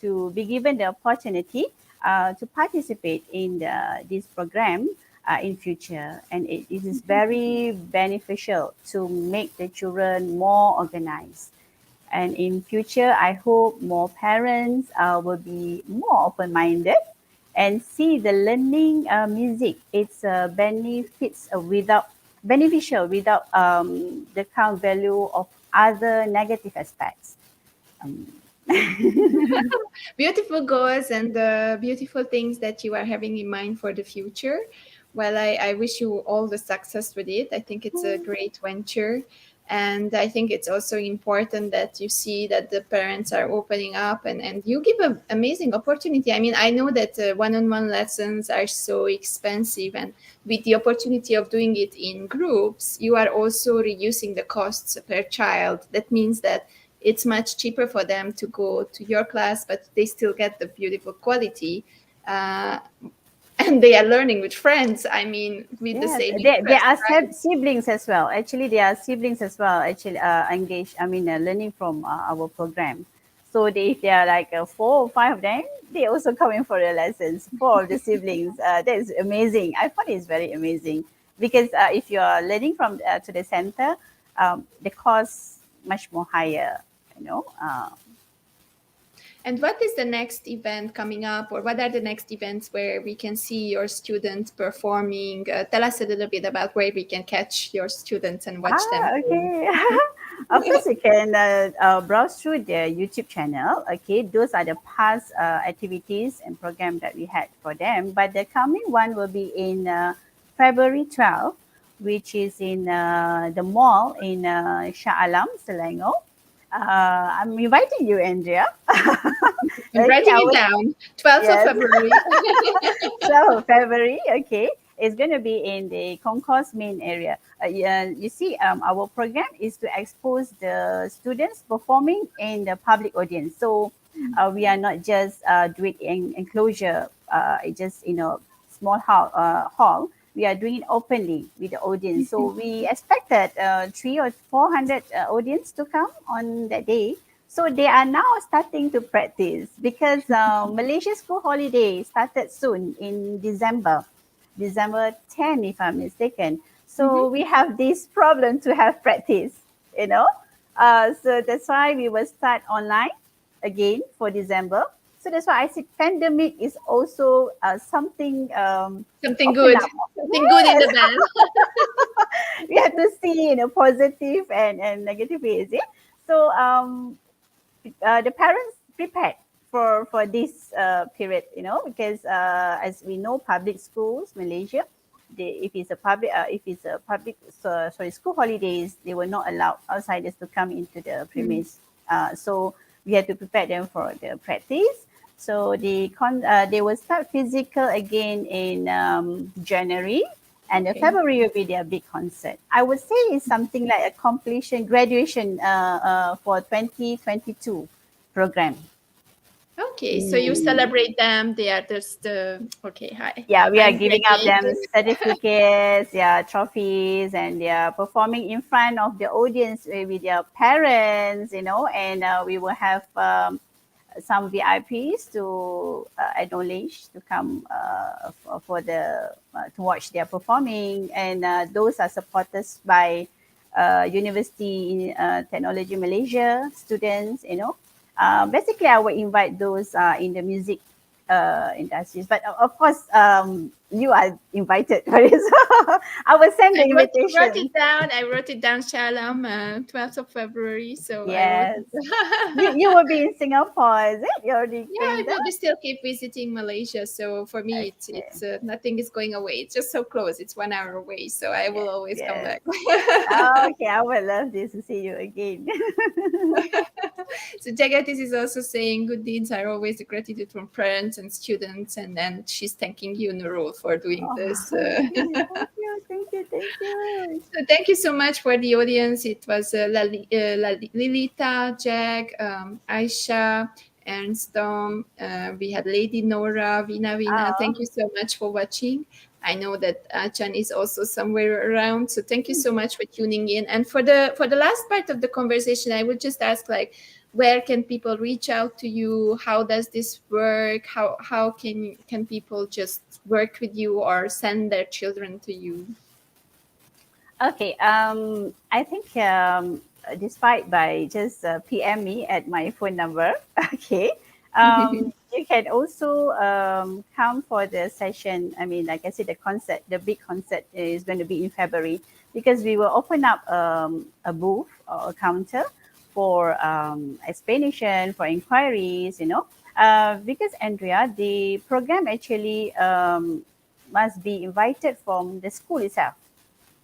to be given the opportunity to participate in this program in future, and it is very beneficial to make the children more organized. And in future, I hope more parents will be more open-minded and see the learning music. It's benefits without beneficial without the count value of other negative aspects. Um, Beautiful goals and the beautiful things that you are having in mind for the future. Well, I wish you all the success with it. I think it's a great venture. And I think it's also important that you see that the parents are opening up, and you give an amazing opportunity. I mean, I know that one-on-one lessons are so expensive, and with the opportunity of doing it in groups, you are also reducing the costs per child. That means that it's much cheaper for them to go to your class, but they still get the beautiful quality. And they are learning with friends. I mean, with the Yes, same there interest, are right? siblings as well. Actually, there are siblings as well. Actually, engaged. I mean, learning from our program. So if there are like 4 or 5 of them, they also come in for the lessons. 4 of the siblings. That is amazing. I find it's very amazing because if you are learning from to the center, the cost much more higher. You know. And what is the next event coming up, or what are the next events where we can see your students performing? Tell us a little bit about where we can catch your students and watch them. Okay. Of course, you can browse through their YouTube channel. Okay, those are the past activities and program that we had for them. But the coming one will be in February 12th, which is in the mall in Shah Alam, Selangor. I'm inviting you, Andrea. I'm Okay, writing I it will. down. 12th of Yes. February. 12th of February, okay. It's going to be in the concourse main area. Yeah, you see, our program is to expose the students performing in the public audience. So we are not just doing in enclosure, just in a small hall. We are doing it openly with the audience. So we expected 300 or 400 audience to come on that day. So they are now starting to practice because Malaysia school holiday started soon in December 10, if I'm mistaken. Mhm. So we have this problem to have practice, you know. So that's why we will start online again for December. So that's why I said pandemic is also something Something open good. up. Something good in the Yes, band. we have to see positive and negative ways. Yeah? So the parents prepared for this period, you know, because as we know, public schools, Malaysia, if it's a public school holidays, they will not allow outsiders to come into the Mm. premise. So we have to prepare them for the practice. So they will start physical again in January, and the Okay. February will be their big concert. I would say it's something like a completion graduation for 2022 program. Okay. So you Mm. celebrate them. They are just okay. Hi. Yeah, we are I'm giving out them graduating. certificates, yeah, trophies, and they are performing in front of the audience with their parents, you know, and we will have some VIPs to acknowledge to come for the to watch their performing, and those are supported by University Technology Malaysia students, basically I would invite those in the music industries. But of course, you are invited for this. I will send the Wrote invitation. it down. I wrote it down, Shalam, 12th of February. So I wrote Yes. it down. You will be in Singapore, is it? You're already Yeah, I going there? will be still keep visiting Malaysia. So for me, Okay. it's nothing is going away. It's just so close. It's 1 hour away. So I will Yes. always come Yes. back. Okay, I would love this to see you again. So Jagatis is also saying good deeds are always a gratitude from parents and students, and then she's thanking you, Nurul, for doing this. Oh, okay. Thank you. Thank you. Thank you. So thank you so much for the audience. It was Lilita, Jag, Aisha, and Storm. We had Lady Nora, Vina. Oh, Thank you so much for watching. I know that Chan is also somewhere around. So thank you so much for tuning in. And for the last part of the conversation, I would just ask, like, where can people reach out to you? How does this work? How can people just work with you or send their children to you? okay. I think despite by just PM me at my phone number, okay. You can also come for the session. I mean, like I said, the concert, the big concert is going to be in February because we will open up a booth or a counter for explanation, for inquiries, because Andrea, the program actually must be invited from the school itself.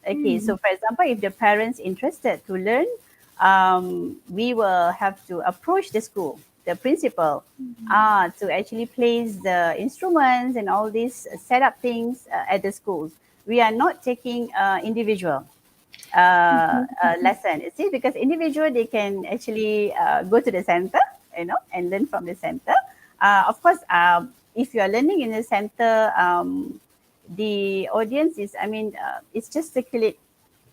Okay, so Mm. for example, if the parents interested to learn, we will have to approach the school, the principal, to actually place the instruments and all these setup things at the schools. We are not taking individual lesson. You see, because individual they can actually go to the center, and learn from the center. Of course, if you are learning in the center, the audience is, I mean, it's just circulate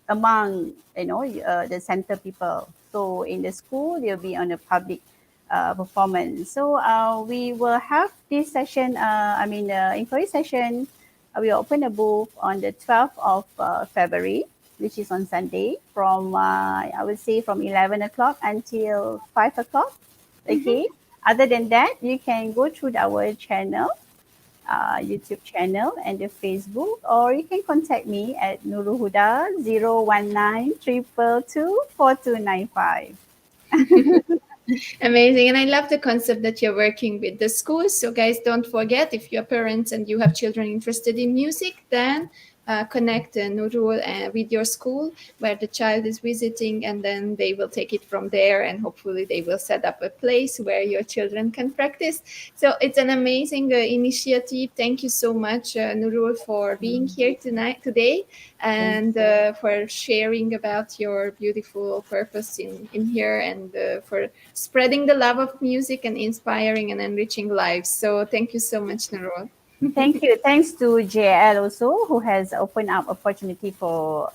among the center people. So in the school, they'll be on a public performance. So we will have this session. Inquiry session. We will open a booth on the 12th of February, which is on Sunday, from I would say from 11 o'clock until 5 o'clock. Okay. Other than that, you can go through our channel, YouTube channel and the Facebook, or you can contact me at Nuruhuda 019 222 4295. Amazing. And I love the concept that you're working with the schools. So, guys, don't forget, if you're parents and you have children interested in music, then connect Nurul with your school where the child is visiting, and then they will take it from there. And hopefully, they will set up a place where your children can practice. So, it's an amazing initiative. Thank you so much, Nurul, for being here today, Thank and you. for sharing about your beautiful purpose in here, and for spreading the love of music and inspiring and enriching lives. So thank you so much, Narol. Thank you. Thanks to JL also, who has opened up opportunity for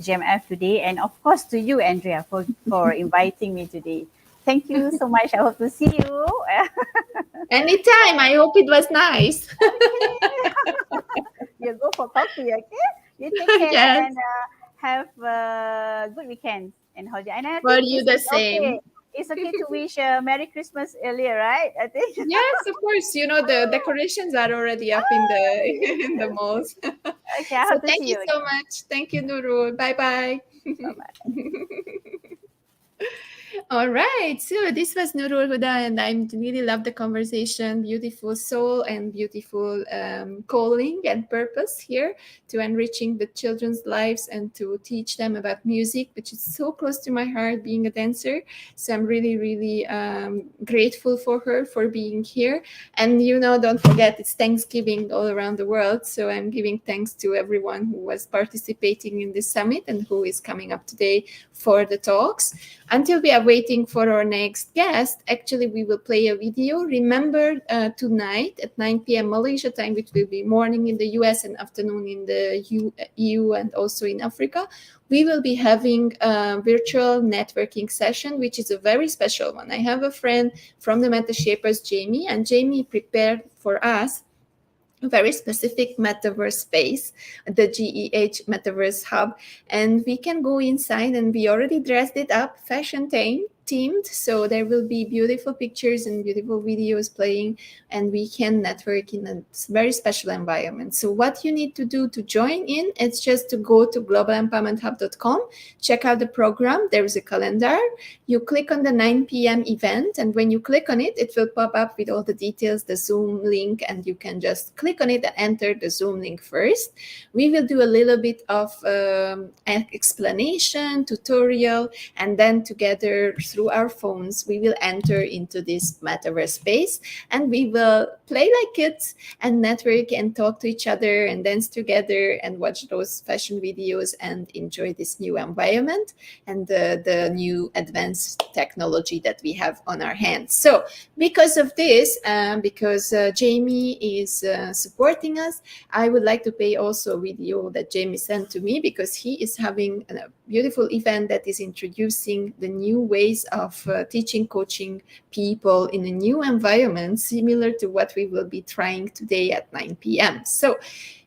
GMF today. And of course to you, Andrea, for inviting me today. Thank you so much. I hope to see you. Anytime. I hope it was nice. You go for coffee, okay? You take care Yes, and have a good weekend and holiday. And I for think you this the is okay. same. It's okay to wish Merry Christmas earlier, right? I think. Yes, of course. You know the decorations are already up in the in the malls. Okay, I So hope to thank see you you so again. much. Thank you, Nurul. Bye bye. Bye bye. All right. So this was Nurul Huda, and I really love the conversation. Beautiful soul and beautiful calling and purpose here to enriching the children's lives and to teach them about music, which is so close to my heart, being a dancer. So I'm really, really grateful for her for being here. And don't forget, it's Thanksgiving all around the world. So I'm giving thanks to everyone who was participating in this summit and who is coming up today for the talks. Until we are waiting for our next guest, actually, we will play a video. Remember, tonight at 9 p.m. Malaysia time, which will be morning in the US and afternoon in the EU and also in Africa, we will be having a virtual networking session, which is a very special one. I have a friend from the Meta Shapers, Jamie, and Jamie prepared for us very specific metaverse space, the GEH Metaverse Hub, and we can go inside, and we already dressed it up fashion themed, so there will be beautiful pictures and beautiful videos playing, and we can network in a very special environment. So what you need to do to join in, it's just to go to globalempowermenthub.com, check out the program. There is a calendar. You click on the 9 p.m. event, and when you click on it, it will pop up with all the details, the Zoom link, and you can just click on it and enter the Zoom link first. We will do a little bit of explanation, tutorial, and then together through our phones, we will enter into this metaverse space, and we will play like kids and network and talk to each other and dance together and watch those fashion videos and enjoy this new environment and the new advanced technology that we have on our hands. So because of this, because Jamie is supporting us, I would like to play also a video that Jamie sent to me, because he is having a beautiful event that is introducing the new ways of teaching, coaching people in a new environment, similar to what we will be trying today at 9 p.m. So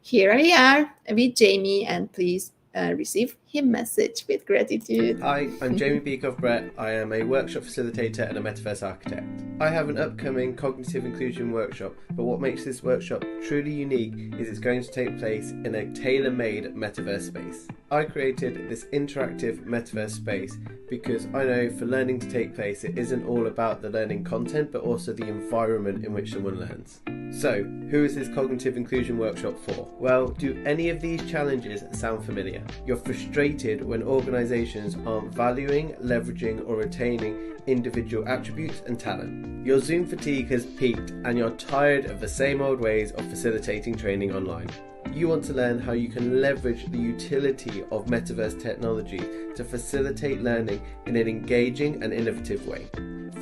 here I are with Jamie, and please receive his message with gratitude. Hi, I'm Jamie Beakoff-Brett. I am a workshop facilitator and a metaverse architect. I have an upcoming cognitive inclusion workshop, but what makes this workshop truly unique is it's going to take place in a tailor-made metaverse space. I created this interactive metaverse space because I know for learning to take place, it isn't all about the learning content, but also the environment in which someone learns. So, who is this cognitive inclusion workshop for? Well, do any of these challenges sound familiar? You're frustrated when organisations aren't valuing, leveraging or retaining individual attributes and talent. Your Zoom fatigue has peaked and you're tired of the same old ways of facilitating training online. You want to learn how you can leverage the utility of metaverse technology to facilitate learning in an engaging and innovative way.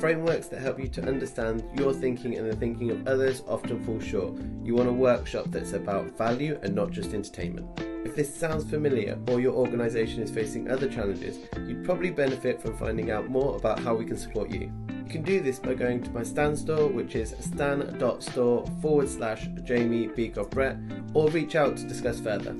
Frameworks that help you to understand your thinking and the thinking of others often fall short. You want a workshop that's about value and not just entertainment. If this sounds familiar or your organisation is facing other challenges, you'd probably benefit from finding out more about how we can support you. You can do this by going to my Stan store, which is stan.store/Jamie Beakoff-Brett, or reach out to discuss further.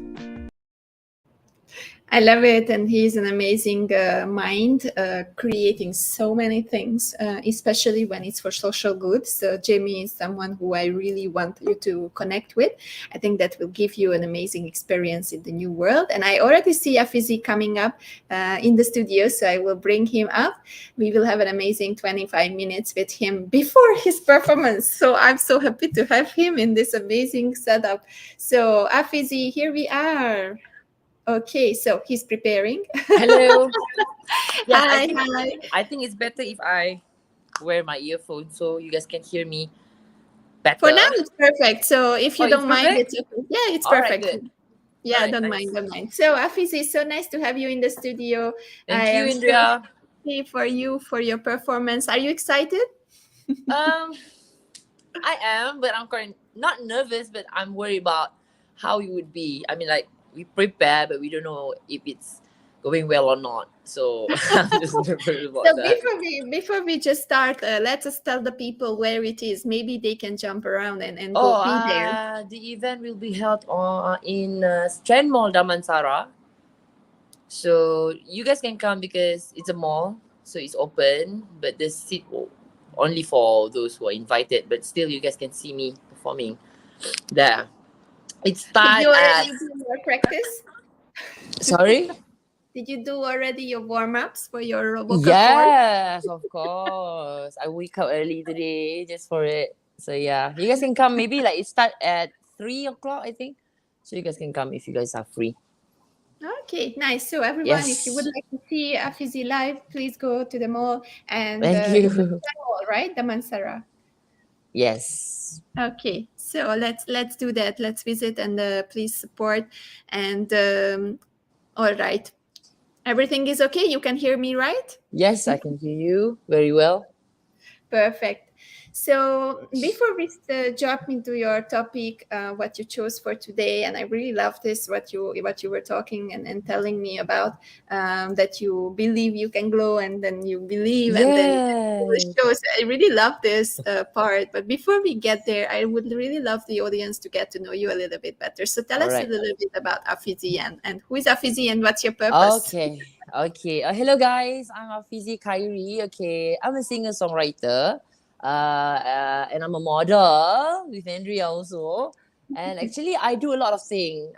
I love it, and he's an amazing mind, creating so many things, especially when it's for social good. So Jamie is someone who I really want you to connect with. I think that will give you an amazing experience in the new world. And I already see Afizi coming up in the studio, so I will bring him up. We will have an amazing 25 minutes with him before his performance. So I'm so happy to have him in this amazing setup. So Afizi, here we are. Okay, so he's preparing. Hello. Yes, Hi, I think it's better if I wear my earphones so you guys can hear me better. For now, it's perfect. So if you don't mind, perfect? it's okay. Yeah, it's All right, perfect. good. Yeah, All right, don't nice. mind. So Afiz, it's so nice to have you in the studio. Thank you, am Indria. so happy for you for your performance. Are you excited? I am, but I'm not nervous, but I'm worried about how it would be. I mean, like, we prepare, but we don't know if it's going well or not. So I'm just nervous about So that. before we just start, let us tell the people where it is. Maybe they can jump around and go be there. The event will be held in Strand Mall, Damansara. So you guys can come because it's a mall, so it's open, but the seat only for those who are invited. But still, you guys can see me performing there. It starts. Did you already do your practice? Sorry? Did you do already your warm-ups for your vocal Yes, of course. I wake up early today just for it. So yeah, you guys can come. Maybe like it start at 3 o'clock, I think. So you guys can come if you guys are free. Okay, nice. So everyone, if you would like to see Afizi live, please go to the mall and Thank you. Mall, right? The Mansara. Yes. Okay, so let's do that. Let's visit and please support. And all right, everything is okay. You can hear me, right? Yes, I can hear you very well. Perfect. So before we jump into your topic, what you chose for today, and I really love this what you were talking and telling me about, that you believe you can glow, and then you believe, and then Yes. it shows. I really love this part. But before we get there, I would really love the audience to get to know you a little bit better. So tell All us a right. little bit about Afizi, and who is Afizi and what's your purpose? Okay. Okay. Hello guys. I'm Afizi Khairi. Okay. I'm a singer-songwriter. And I'm a model with Andrea also. And actually, I do a lot of things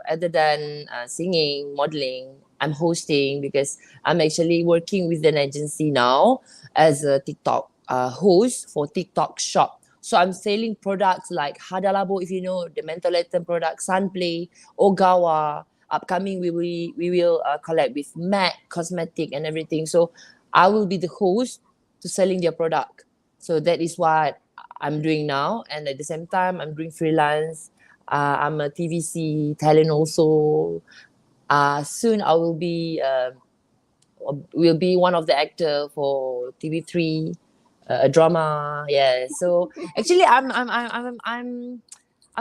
other than singing, modeling. I'm hosting because I'm actually working with an agency now as a TikTok host for TikTok shop. So I'm selling products like Hadalabo, if you know, the mentholatum product, Sunplay, Ogawa. Upcoming, we will collab with MAC Cosmetic and everything. So I will be the host to selling their product. So that is what I'm doing now. And at the same time, I'm doing freelance. I'm a TVC talent also. Soon I will be one of the actor for TV3, a drama. Yeah. So actually, I'm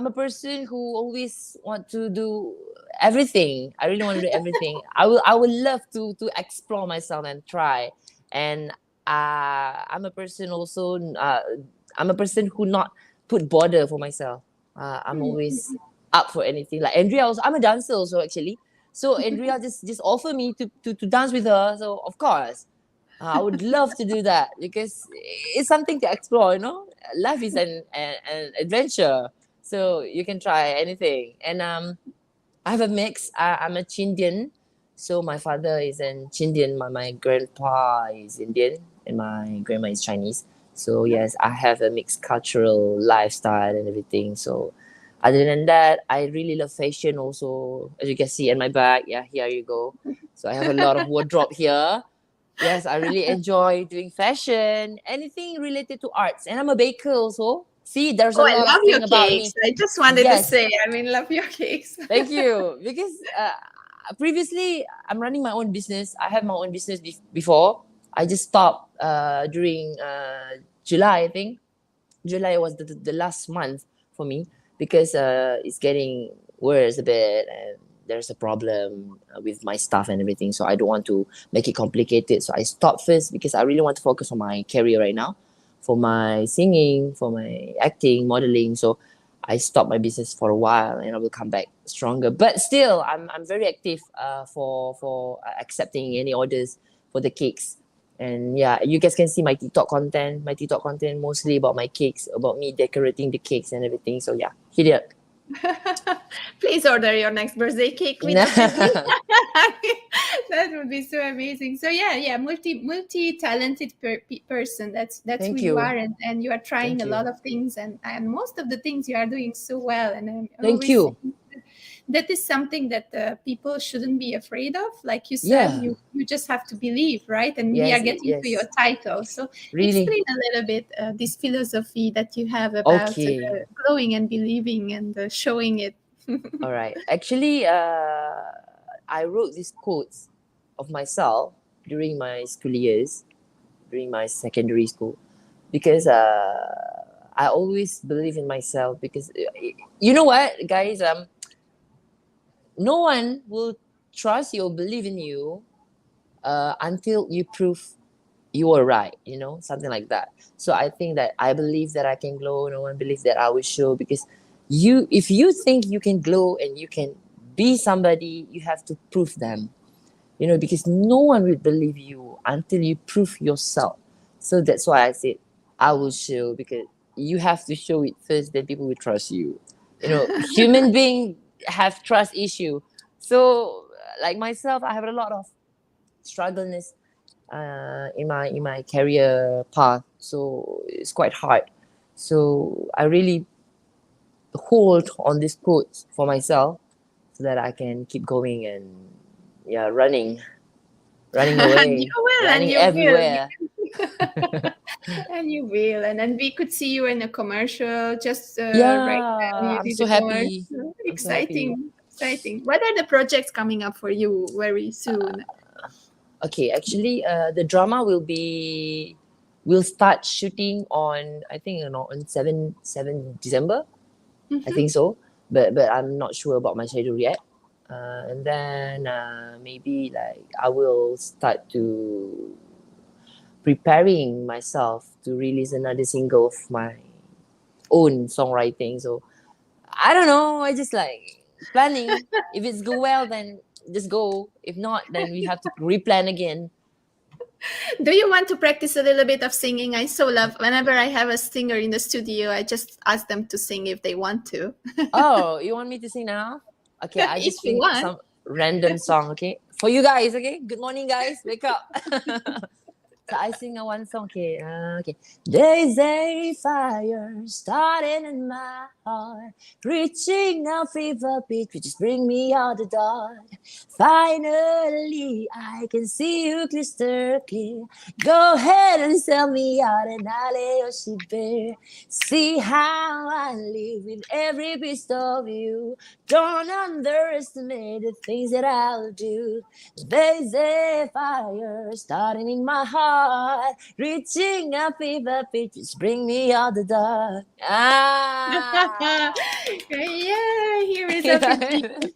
a person who always want to do everything. I really want to do everything. I would love to explore myself and try. And I'm a person also. I'm a person who not put border for myself. I'm always up for anything. Like Andrea also, I'm a dancer also actually. So Andrea just offer me to dance with her. So of course, I would love to do that because it's something to explore. You know, life is an adventure. So you can try anything. And I have a mix. I'm a Chindian. So my father is an Chindian. My grandpa is Indian, and my grandma is Chinese. So yes, I have a mixed cultural lifestyle and everything. So other than that, I really love fashion also. As you can see in my bag, yeah, here you go. So I have a lot of wardrobe here. Yes, I really enjoy doing fashion, anything related to arts. And I'm a baker also. See, there's Oh, a I lot of love your thing about cakes. me. I just wanted to Yes, say, I mean, love your cakes. thank you. Because previously, I'm running my own business. I have my own business before. I just stopped during July, I think. July was the last month for me because it's getting worse a bit and there's a problem with my stuff and everything. So I don't want to make it complicated. So I stopped first because I really want to focus on my career right now for my singing, for my acting, modeling. So I stopped my business for a while and I will come back stronger. But still, I'm very active for accepting any orders for the cakes. And yeah, you guys can see my TikTok content. My TikTok content mostly about my cakes, about me decorating the cakes and everything. So yeah, hit it up. Please order your next birthday cake with a fizzy. That would be so amazing. So yeah, multi talented person. That's who Thank you are, you. and you are trying Thank a you. lot of things, and most of the things you are doing so well. And I'm Thank always you. saying that is something that people shouldn't be afraid of. Like you said, Yeah. you just have to believe, right? And we are Yes, getting to your yes. title. So Really. explain a little bit this philosophy that you have about Okay. glowing and believing and showing it. All right. Actually, I wrote these quotes of myself during my school years, during my secondary school, because I always believe in myself. Because you know what, guys, no one will trust you or believe in you until you prove you are right, something like that. So I think that I believe that I can glow. No one believes that I will show because if you think you can glow and you can be somebody, you have to prove them, because no one will believe you until you prove yourself. So that's why I said I will show because you have to show it first, then people will trust you. Human being have trust issue. So like myself, I have a lot of struggleness in my career path, so it's quite hard. So I really hold on this quote for myself so that I can keep going and yeah, running And away, you will, and running you will. everywhere. And you will. And then we could see you in a commercial just right now. Yeah, You I'm did so a happy. commercial. I'm so happy. Exciting, exciting. What are the projects coming up for you very soon? Okay, actually, the drama will be we'll start shooting on, I think, on 7 December. I think so, but I'm not sure about my schedule yet. And then maybe like I will start to preparing myself to release another single of my own songwriting. So I don't know. I just like planning. If it's go well, then just go. If not, then we have to replan again. Do you want to practice a little bit of singing? I so love whenever I have a singer in the studio, I just ask them to sing if they want to. Oh, you want me to sing now? Okay, I If just you think want. some random song, okay? For you guys, okay? Good morning, guys. Wake up. So I sing one song, okay? Okay. There's a fire starting in my heart, reaching a fever pitch, which is bring me out the dark. Finally, I can see you crystal clear. Go ahead and sell me out and I'll lay your sheep bare. See how I live with every piece of you. Don't underestimate the things that I'll do. There's a fire starting in my heart, reaching a fever pitch, which bring me out the dark. Ah! Yeah, here is everything.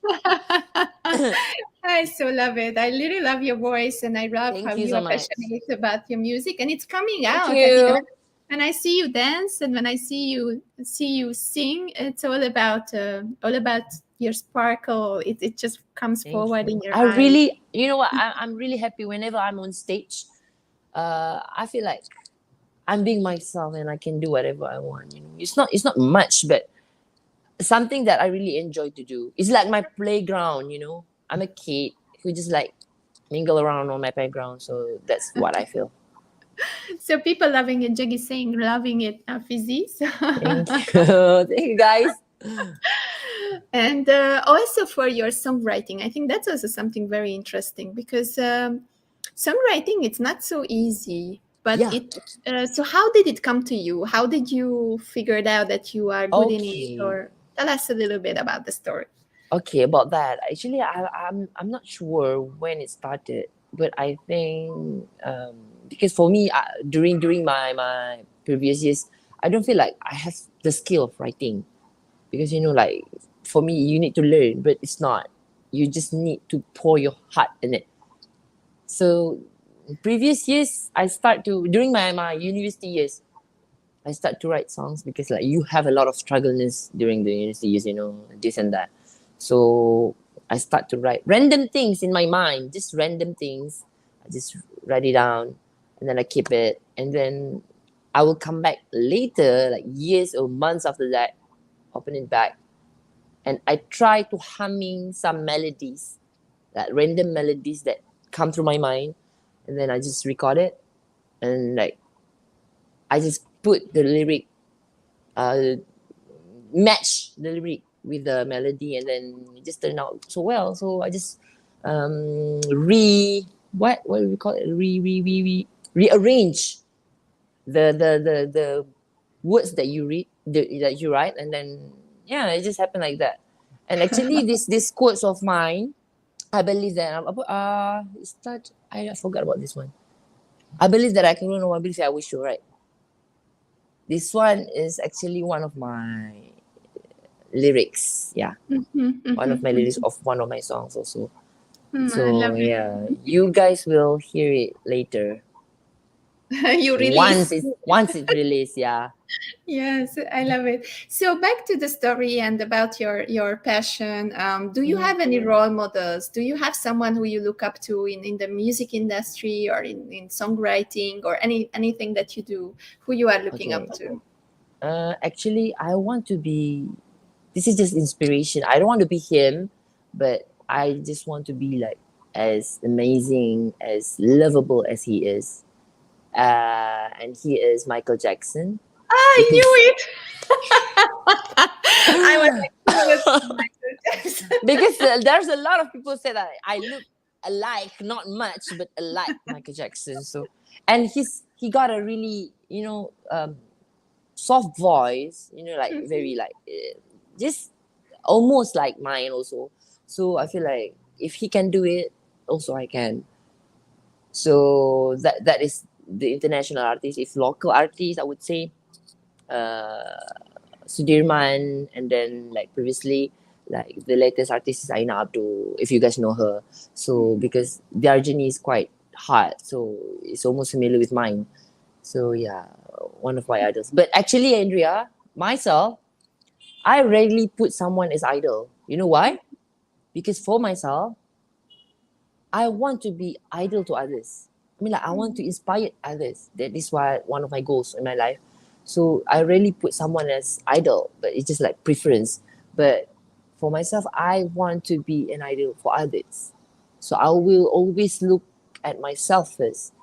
I so love it. I really love your voice, and I love Thank how you you so are much. passionate about your music, and it's coming Thank out. I mean, you. when I see you dance and when I see you sing, it's all about your sparkle. It just comes Thank forward you. in your I eyes. really, you know what? I'm really happy whenever I'm on stage. I feel like I'm being myself and I can do whatever I want. You know, it's not much, but something that I really enjoy to do. It's like my playground. You know, I'm a kid who just like mingle around on my playground. So that's what I feel. So people loving it. Jaggi saying loving it, Fizzy. Thank you. Thank you, guys. And also for your songwriting, I think that's also something very interesting because songwriting it's not so easy. But Yeah. so how did it come to you? How did you figure it out that you are good in it? Okay. Or tell us a little bit about the story. Okay, about that. Actually, I'm not sure when it started, but I think because for me, during my previous years, I don't feel like I have the skill of writing because like for me, you need to learn, but it's not. You just need to pour your heart in it. So previous years, I start to during my university years, I start to write songs because like you have a lot of struggleness during the university years, this and that. So I start to write random things in my mind, just random things. I just write it down and then I keep it. And then I will come back later, like years or months after that, open it back. And I try to humming some melodies, like random melodies that come through my mind. And then I just record it. And like, I just put the lyric, match the lyric with the melody, and then it just turned out so well. So I just what do we call it? Rearrange the words that you read, that you write, and then yeah, it just happened like that. And actually, this quotes of mine, I believe that I forgot about this one. I believe that I can know. I believe that I wish you right. This one is actually one of my lyrics. Yeah. One of my lyrics of one of my songs also. I So love it. yeah, you guys will hear it later. You release. Once it released, yeah. Yes, I love it. So back to the story and about your passion. Do you have any role models? Do you have someone who you look up to in the music industry or in songwriting or anything that you do, who you are looking up to? Actually, I want to be. This is just inspiration. I don't want to be him, but I just want to be like as amazing, as lovable as he is. And he is Michael Jackson. I knew it. I was like, Michael Jackson. Because there's a lot of people say that I look alike, not much, but alike Michael Jackson. So, and he got a really soft voice, like very like just almost like mine also. So I feel like if he can do it, also I can. So that is the international artists. If local artists, I would say Sudirman, and then like previously, like the latest artist is Aina Abdul, if you guys know her. So because their journey is quite hard, so it's almost similar with mine. So yeah, one of my idols. But actually, Andrea, myself, I rarely put someone as idol. You know why? Because for myself, I want to be idol to others. I mean, like I want to inspire others. That is why one of my goals in my life. So I rarely put someone as idol, but it's just like preference. But for myself, I want to be an idol for others. So I will always look at myself first,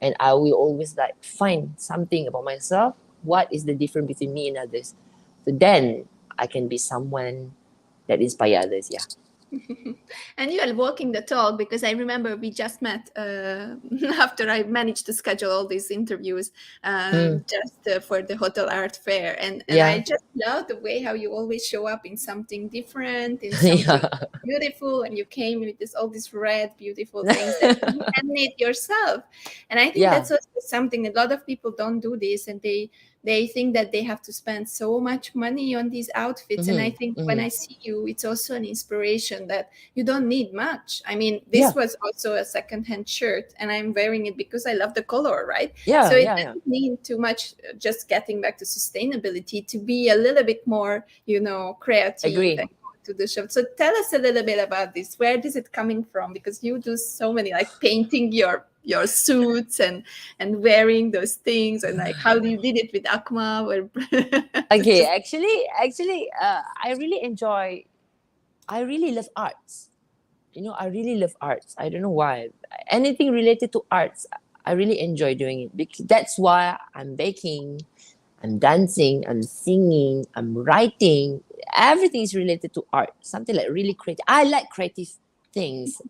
and I will always like find something about myself. What is the difference between me and others? So then I can be someone that inspire others. Yeah. And you are walking the talk, because I remember we just met after I managed to schedule all these interviews just for the Hotel Art Fair. And I Yeah. just love the way how you always show up in something different, in something Yeah. beautiful, and you came with all these red, beautiful things that you handmade yourself. And I think Yeah. that's also something, a lot of people don't do this, and they think that they have to spend so much money on these outfits. And I think when I see you, it's also an inspiration that you don't need much. I mean, Yeah. this was also a secondhand shirt, and I'm wearing it because I love the color, right? Yeah. So it Yeah. Yeah. doesn't need too much. Just getting back to sustainability, to be a little bit more, creative Agree. and go to the shop. So tell us a little bit about this. Where is it coming from? Because you do so many, like painting your suits and wearing those things, and like how you did it with Akma. Okay, actually, I really love arts. I really love arts. I don't know why. Anything related to arts, I really enjoy doing it. Because that's why I'm baking, I'm dancing, I'm singing, I'm writing. Everything is related to art. Something like really creative. I like creative things,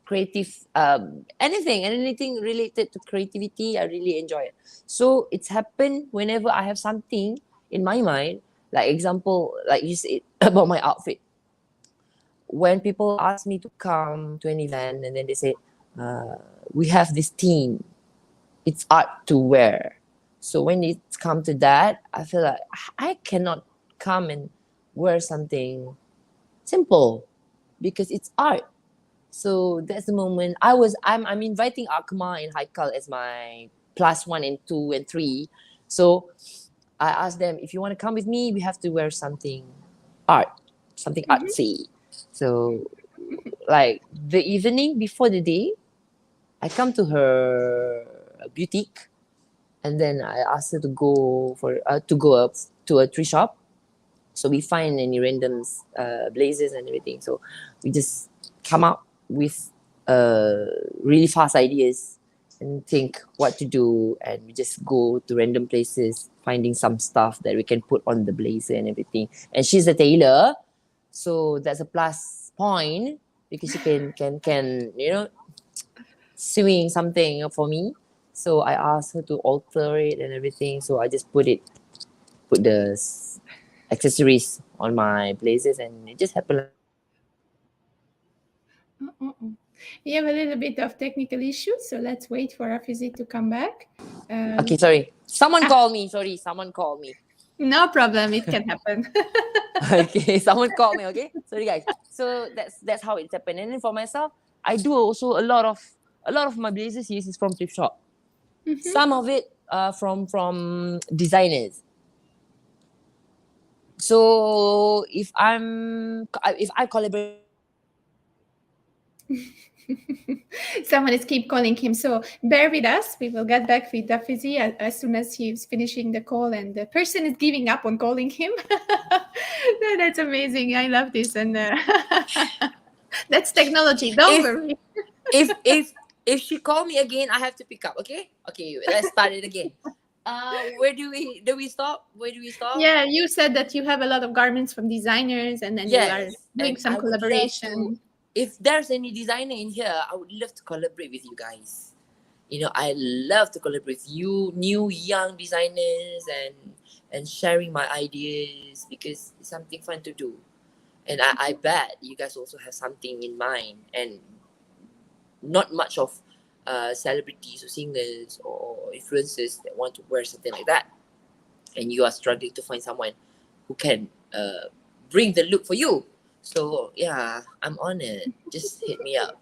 anything related to creativity. I really enjoy it. So it's happened whenever I have something in my mind. Like example, like you said about my outfit. When people ask me to come to an event and then they say, we have this theme, it's art to wear. So when it's come to that, I feel like I cannot come and wear something simple because it's art. So that's the moment I'm inviting Akma and Haikal as my +1 and 2 and 3. So I asked them, if you want to come with me, we have to wear something art, something artsy. So like the evening before the day, I come to her boutique, and then I asked her to go up to a tree shop. So we find any random blazers and everything. So we just come up with really fast ideas and think what to do, and we just go to random places, finding some stuff that we can put on the blazer and everything. And she's a tailor, so that's a plus point because she can sewing something for me. So I asked her to alter it and everything. So I just put the accessories on my blazers, and it just happened. We have a little bit of technical issues, so let's wait for Afizi to come back. Okay, sorry. Someone called me. Sorry, someone called me. No problem, it can happen. Okay, someone called me. Okay, sorry guys. So that's how it's happened. And then for myself, I do also a lot of my blazers is from thrift shop. Some of it from designers. So if I collaborate. Someone is keep calling him, so bear with us. We will get back with Dafizi as soon as he's finishing the call, and the person is giving up on calling him. No, that's amazing. I love this, and that's technology. Don't worry. If she call me again, I have to pick up. Okay, let's start it again. Where do we stop? Yeah, you said that you have a lot of garments from designers, and then you are doing some collaboration. If there's any designer in here, I would love to collaborate with you guys. I love to collaborate with you, new young designers, and sharing my ideas because it's something fun to do. And I bet you guys also have something in mind, and not much of celebrities or singers or influencers that want to wear something like that, and you are struggling to find someone who can bring the look for you. So yeah, I'm on it. Just hit me up.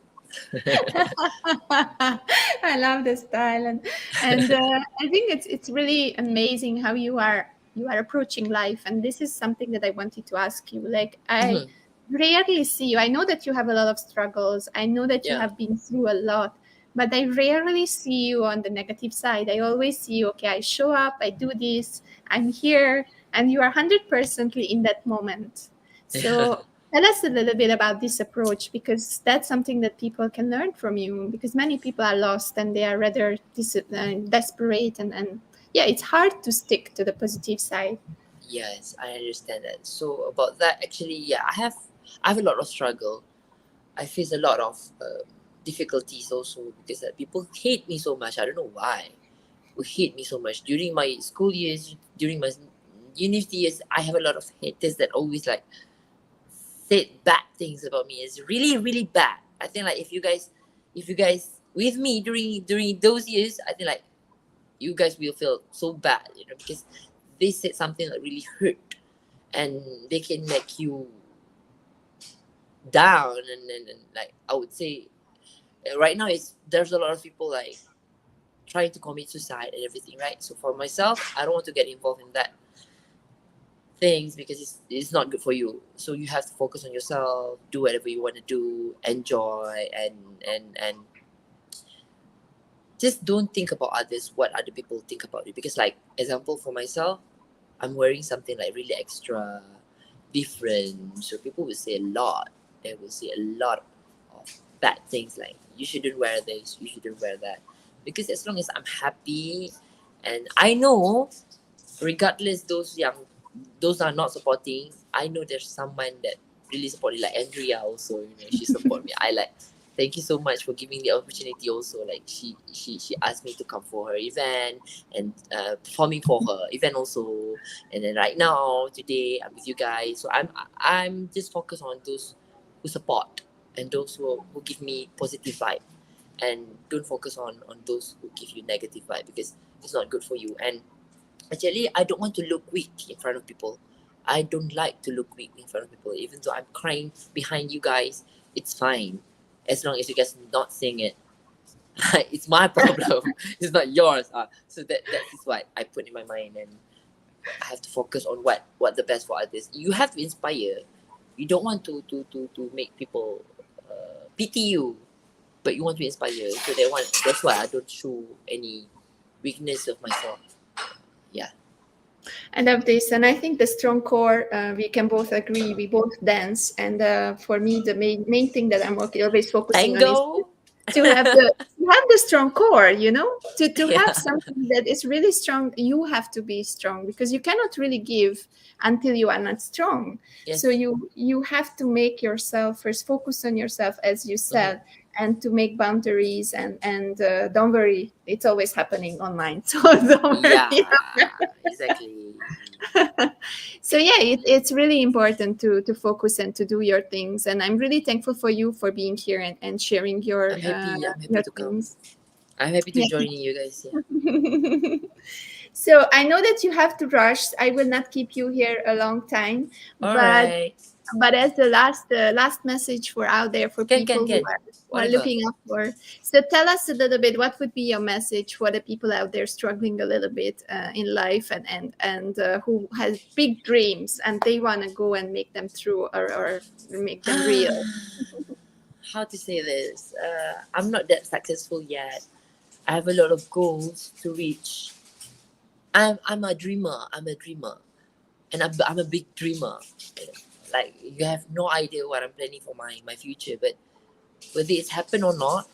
I love the style, and I think it's really amazing how you are approaching life. And this is something that I wanted to ask you. Like, I Mhm. rarely see you. I know that you have a lot of struggles. I know that you Yeah. have been through a lot, but I rarely see you on the negative side. I always see you, okay, I show up, I do this, I'm here, and you are 100% in that moment. So tell us a little bit about this approach, because that's something that people can learn from you, because many people are lost and they are rather desperate, and yeah, it's hard to stick to the positive side. Yes, I understand that. So about that, actually, yeah, I have a lot of struggle. I face a lot of difficulties also because people hate me so much. I don't know why. Who hate me so much during my school years, during my university years. I have a lot of haters that always like said bad things about me. It's really really bad. I think like if you guys with me during those years, I think like you guys will feel so bad, because they said something that really hurt, and they can make you down, and like I would say right now is there's a lot of people like trying to commit suicide and everything, right? So for myself, I don't want to get involved in that things because it's not good for you. So you have to focus on yourself, do whatever you want to do, enjoy, and just don't think about others, what other people think about you. Because like example for myself, I'm wearing something like really extra different, so people will say a lot. They will say a lot of bad things like you shouldn't wear this, you shouldn't wear that. Because as long as I'm happy, and I know, regardless those are not supporting, I know there's someone that really supported, like Andrea also, she support me. I like thank you so much for giving the opportunity also. Like she asked me to come for her event and performing for her event also. And then right now today I'm with you guys, so I'm just focused on those who support and those who give me positive vibe, and don't focus on those who give you negative vibe, because it's not good for you. And actually, I don't want to look weak in front of people. I don't like to look weak in front of people. Even though I'm crying behind you guys, it's fine. As long as you guys not saying it. It's my problem. It's not yours. So that is what I put in my mind, and I have to focus on what the best for others. You have to inspire. You don't want to make people pity you, but you want to inspire. So that's why I don't show any weakness of myself. Yeah. I love this, and I think the strong core. We can both agree. We both dance, and for me, the main thing that I'm always focusing on is Tango. to have the strong core. To have Yeah. something that is really strong. You have to be strong, because you cannot really give until you are not strong. Yes. So you have to make yourself first, focus on yourself, as you Mhm. said, and to make boundaries, and don't worry, it's always happening online. So don't Yeah. worry. Exactly. So yeah, it's really important to focus and to do your things, and I'm really thankful for you for being here and sharing your I'm happy. I'm happy your to come. things. I'm happy to Yeah. join you guys. Yeah. So I know that you have to rush. I will not keep you here a long time, All but right. as the last message for out there, for people who Can. are Whatever. looking up for, so tell us a little bit, what would be your message for the people out there struggling a little bit in life, and who has big dreams and they want to go and make them through, or make them real. How to say this? I'm not that successful yet. I have a lot of goals to reach. I'm a dreamer. And I'm a big dreamer. You know, like you have no idea what I'm planning for my future, but whether it's happened or not,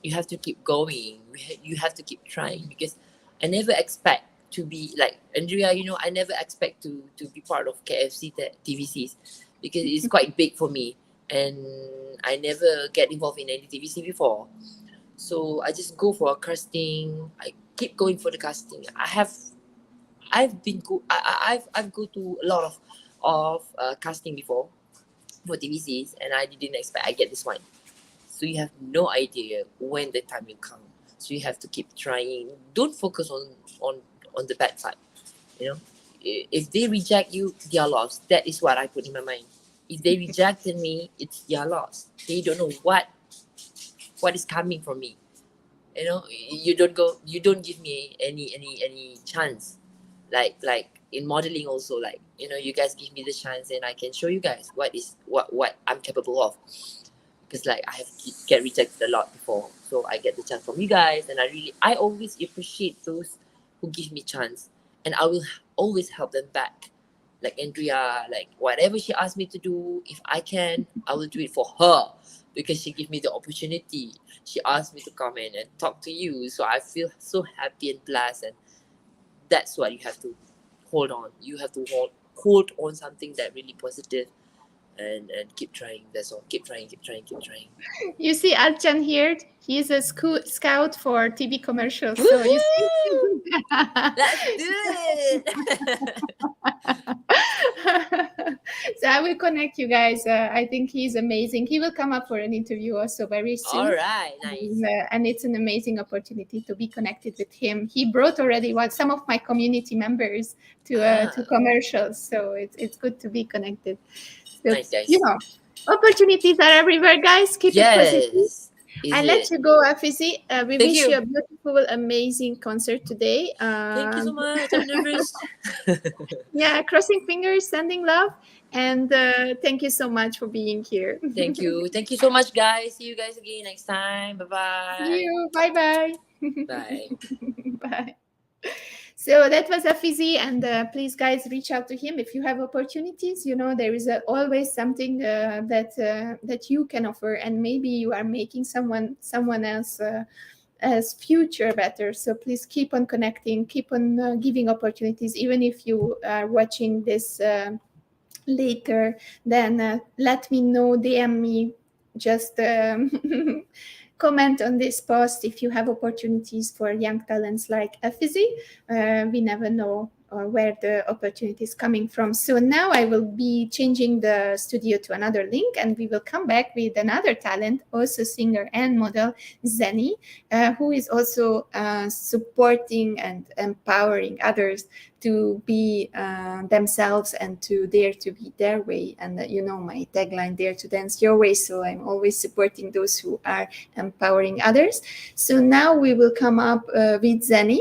you have to keep going. You have to keep trying, because I never expect to be like Andrea. I never expect to be part of KFC TVCs, because it's quite big for me, and I never get involved in any TVC before. So I just go for a casting. I keep going for the casting. I've been go I've go to a lot of casting before for TVCs, and I didn't expect I get this one. So you have no idea when the time will come. So you have to keep trying. Don't focus on the bad side. You know, if they reject you, they are lost. That is what I put in my mind. If they rejected me, it's their loss. They don't know what is coming from me. You know, you don't give me any chance. Like in modeling also, like, you know, you guys give me the chance and I can show you guys what I'm capable of. Because like I have get rejected a lot before, so I get the chance from you guys, and I always appreciate those who give me chance, and I will always help them back. Like Andrea, like whatever she asked me to do, if I can, I will do it for her, because she gave me the opportunity. She asked me to come in and talk to you, so I feel so happy and blessed. And that's what you have to hold on. You have to hold on something that really positive, and keep trying. That's all. Keep trying. You see Alchan here. He's a scout for TV commercials. So you see. Let's do it. So I will connect you guys. I think he's amazing. He will come up for an interview also very soon. All right, nice. And it's an amazing opportunity to be connected with him. He brought already some of my community members to commercials. So it's good to be connected. So, Nice, guys. you know, opportunities are everywhere, guys. Keep it positive. I let you go, Afizi. We wish you a beautiful, amazing concert today. Thank you so much. I'm nervous. Yeah, crossing fingers, sending love, and thank you so much for being here. Thank you so much, guys. See you guys again next time. Bye-bye. See you. Bye-bye. Bye. Bye. So that was Afizi, and please, guys, reach out to him if you have opportunities. You know, there is always something that you can offer, and maybe you are making someone else as future better. So please keep on connecting, keep on giving opportunities, even if you are watching this later. Then let me know, DM me, just. Comment on this post if you have opportunities for young talents like Afizi. We never know where the opportunity is coming from. So now I will be changing the studio to another link, and we will come back with another talent, also singer and model, Zeni, who is also supporting and empowering others to be themselves and to dare to be their way. And you know my tagline, dare to dance your way. So I'm always supporting those who are empowering others. So now we will come up with Zeni.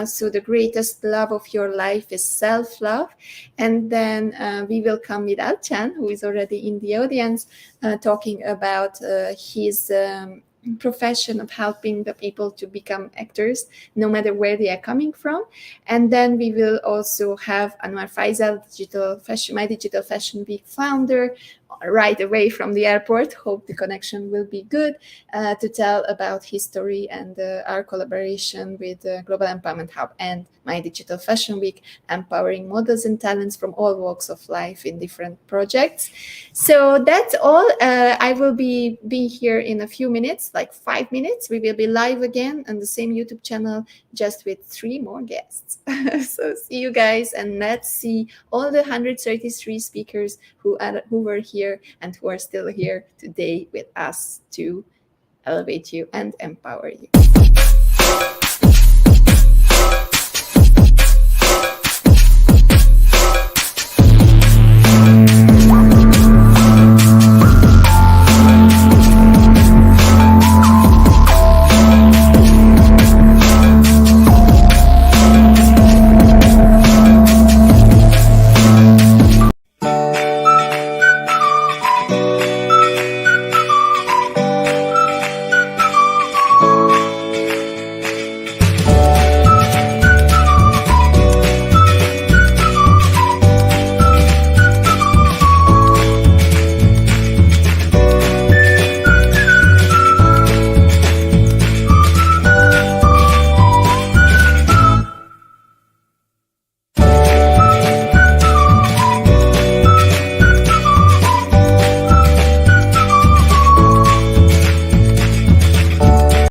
So the greatest love of your life is self-love. And then we will come with Alchan, who is already in the audience, talking about his profession of helping the people to become actors, no matter where they are coming from. And then we will also have Anwar Faisal, my Digital Fashion Week founder, right away from the airport. Hope the connection will be good, to tell about his story and our collaboration with Global Empowerment Hub and My Digital Fashion Week, empowering models and talents from all walks of life in different projects. So that's all. I will be here in a few minutes, like 5 minutes. We will be live again on the same YouTube channel, just with 3 more guests. So see you guys, and let's see all the 133 speakers who were here and who are still here today with us to elevate you and empower you.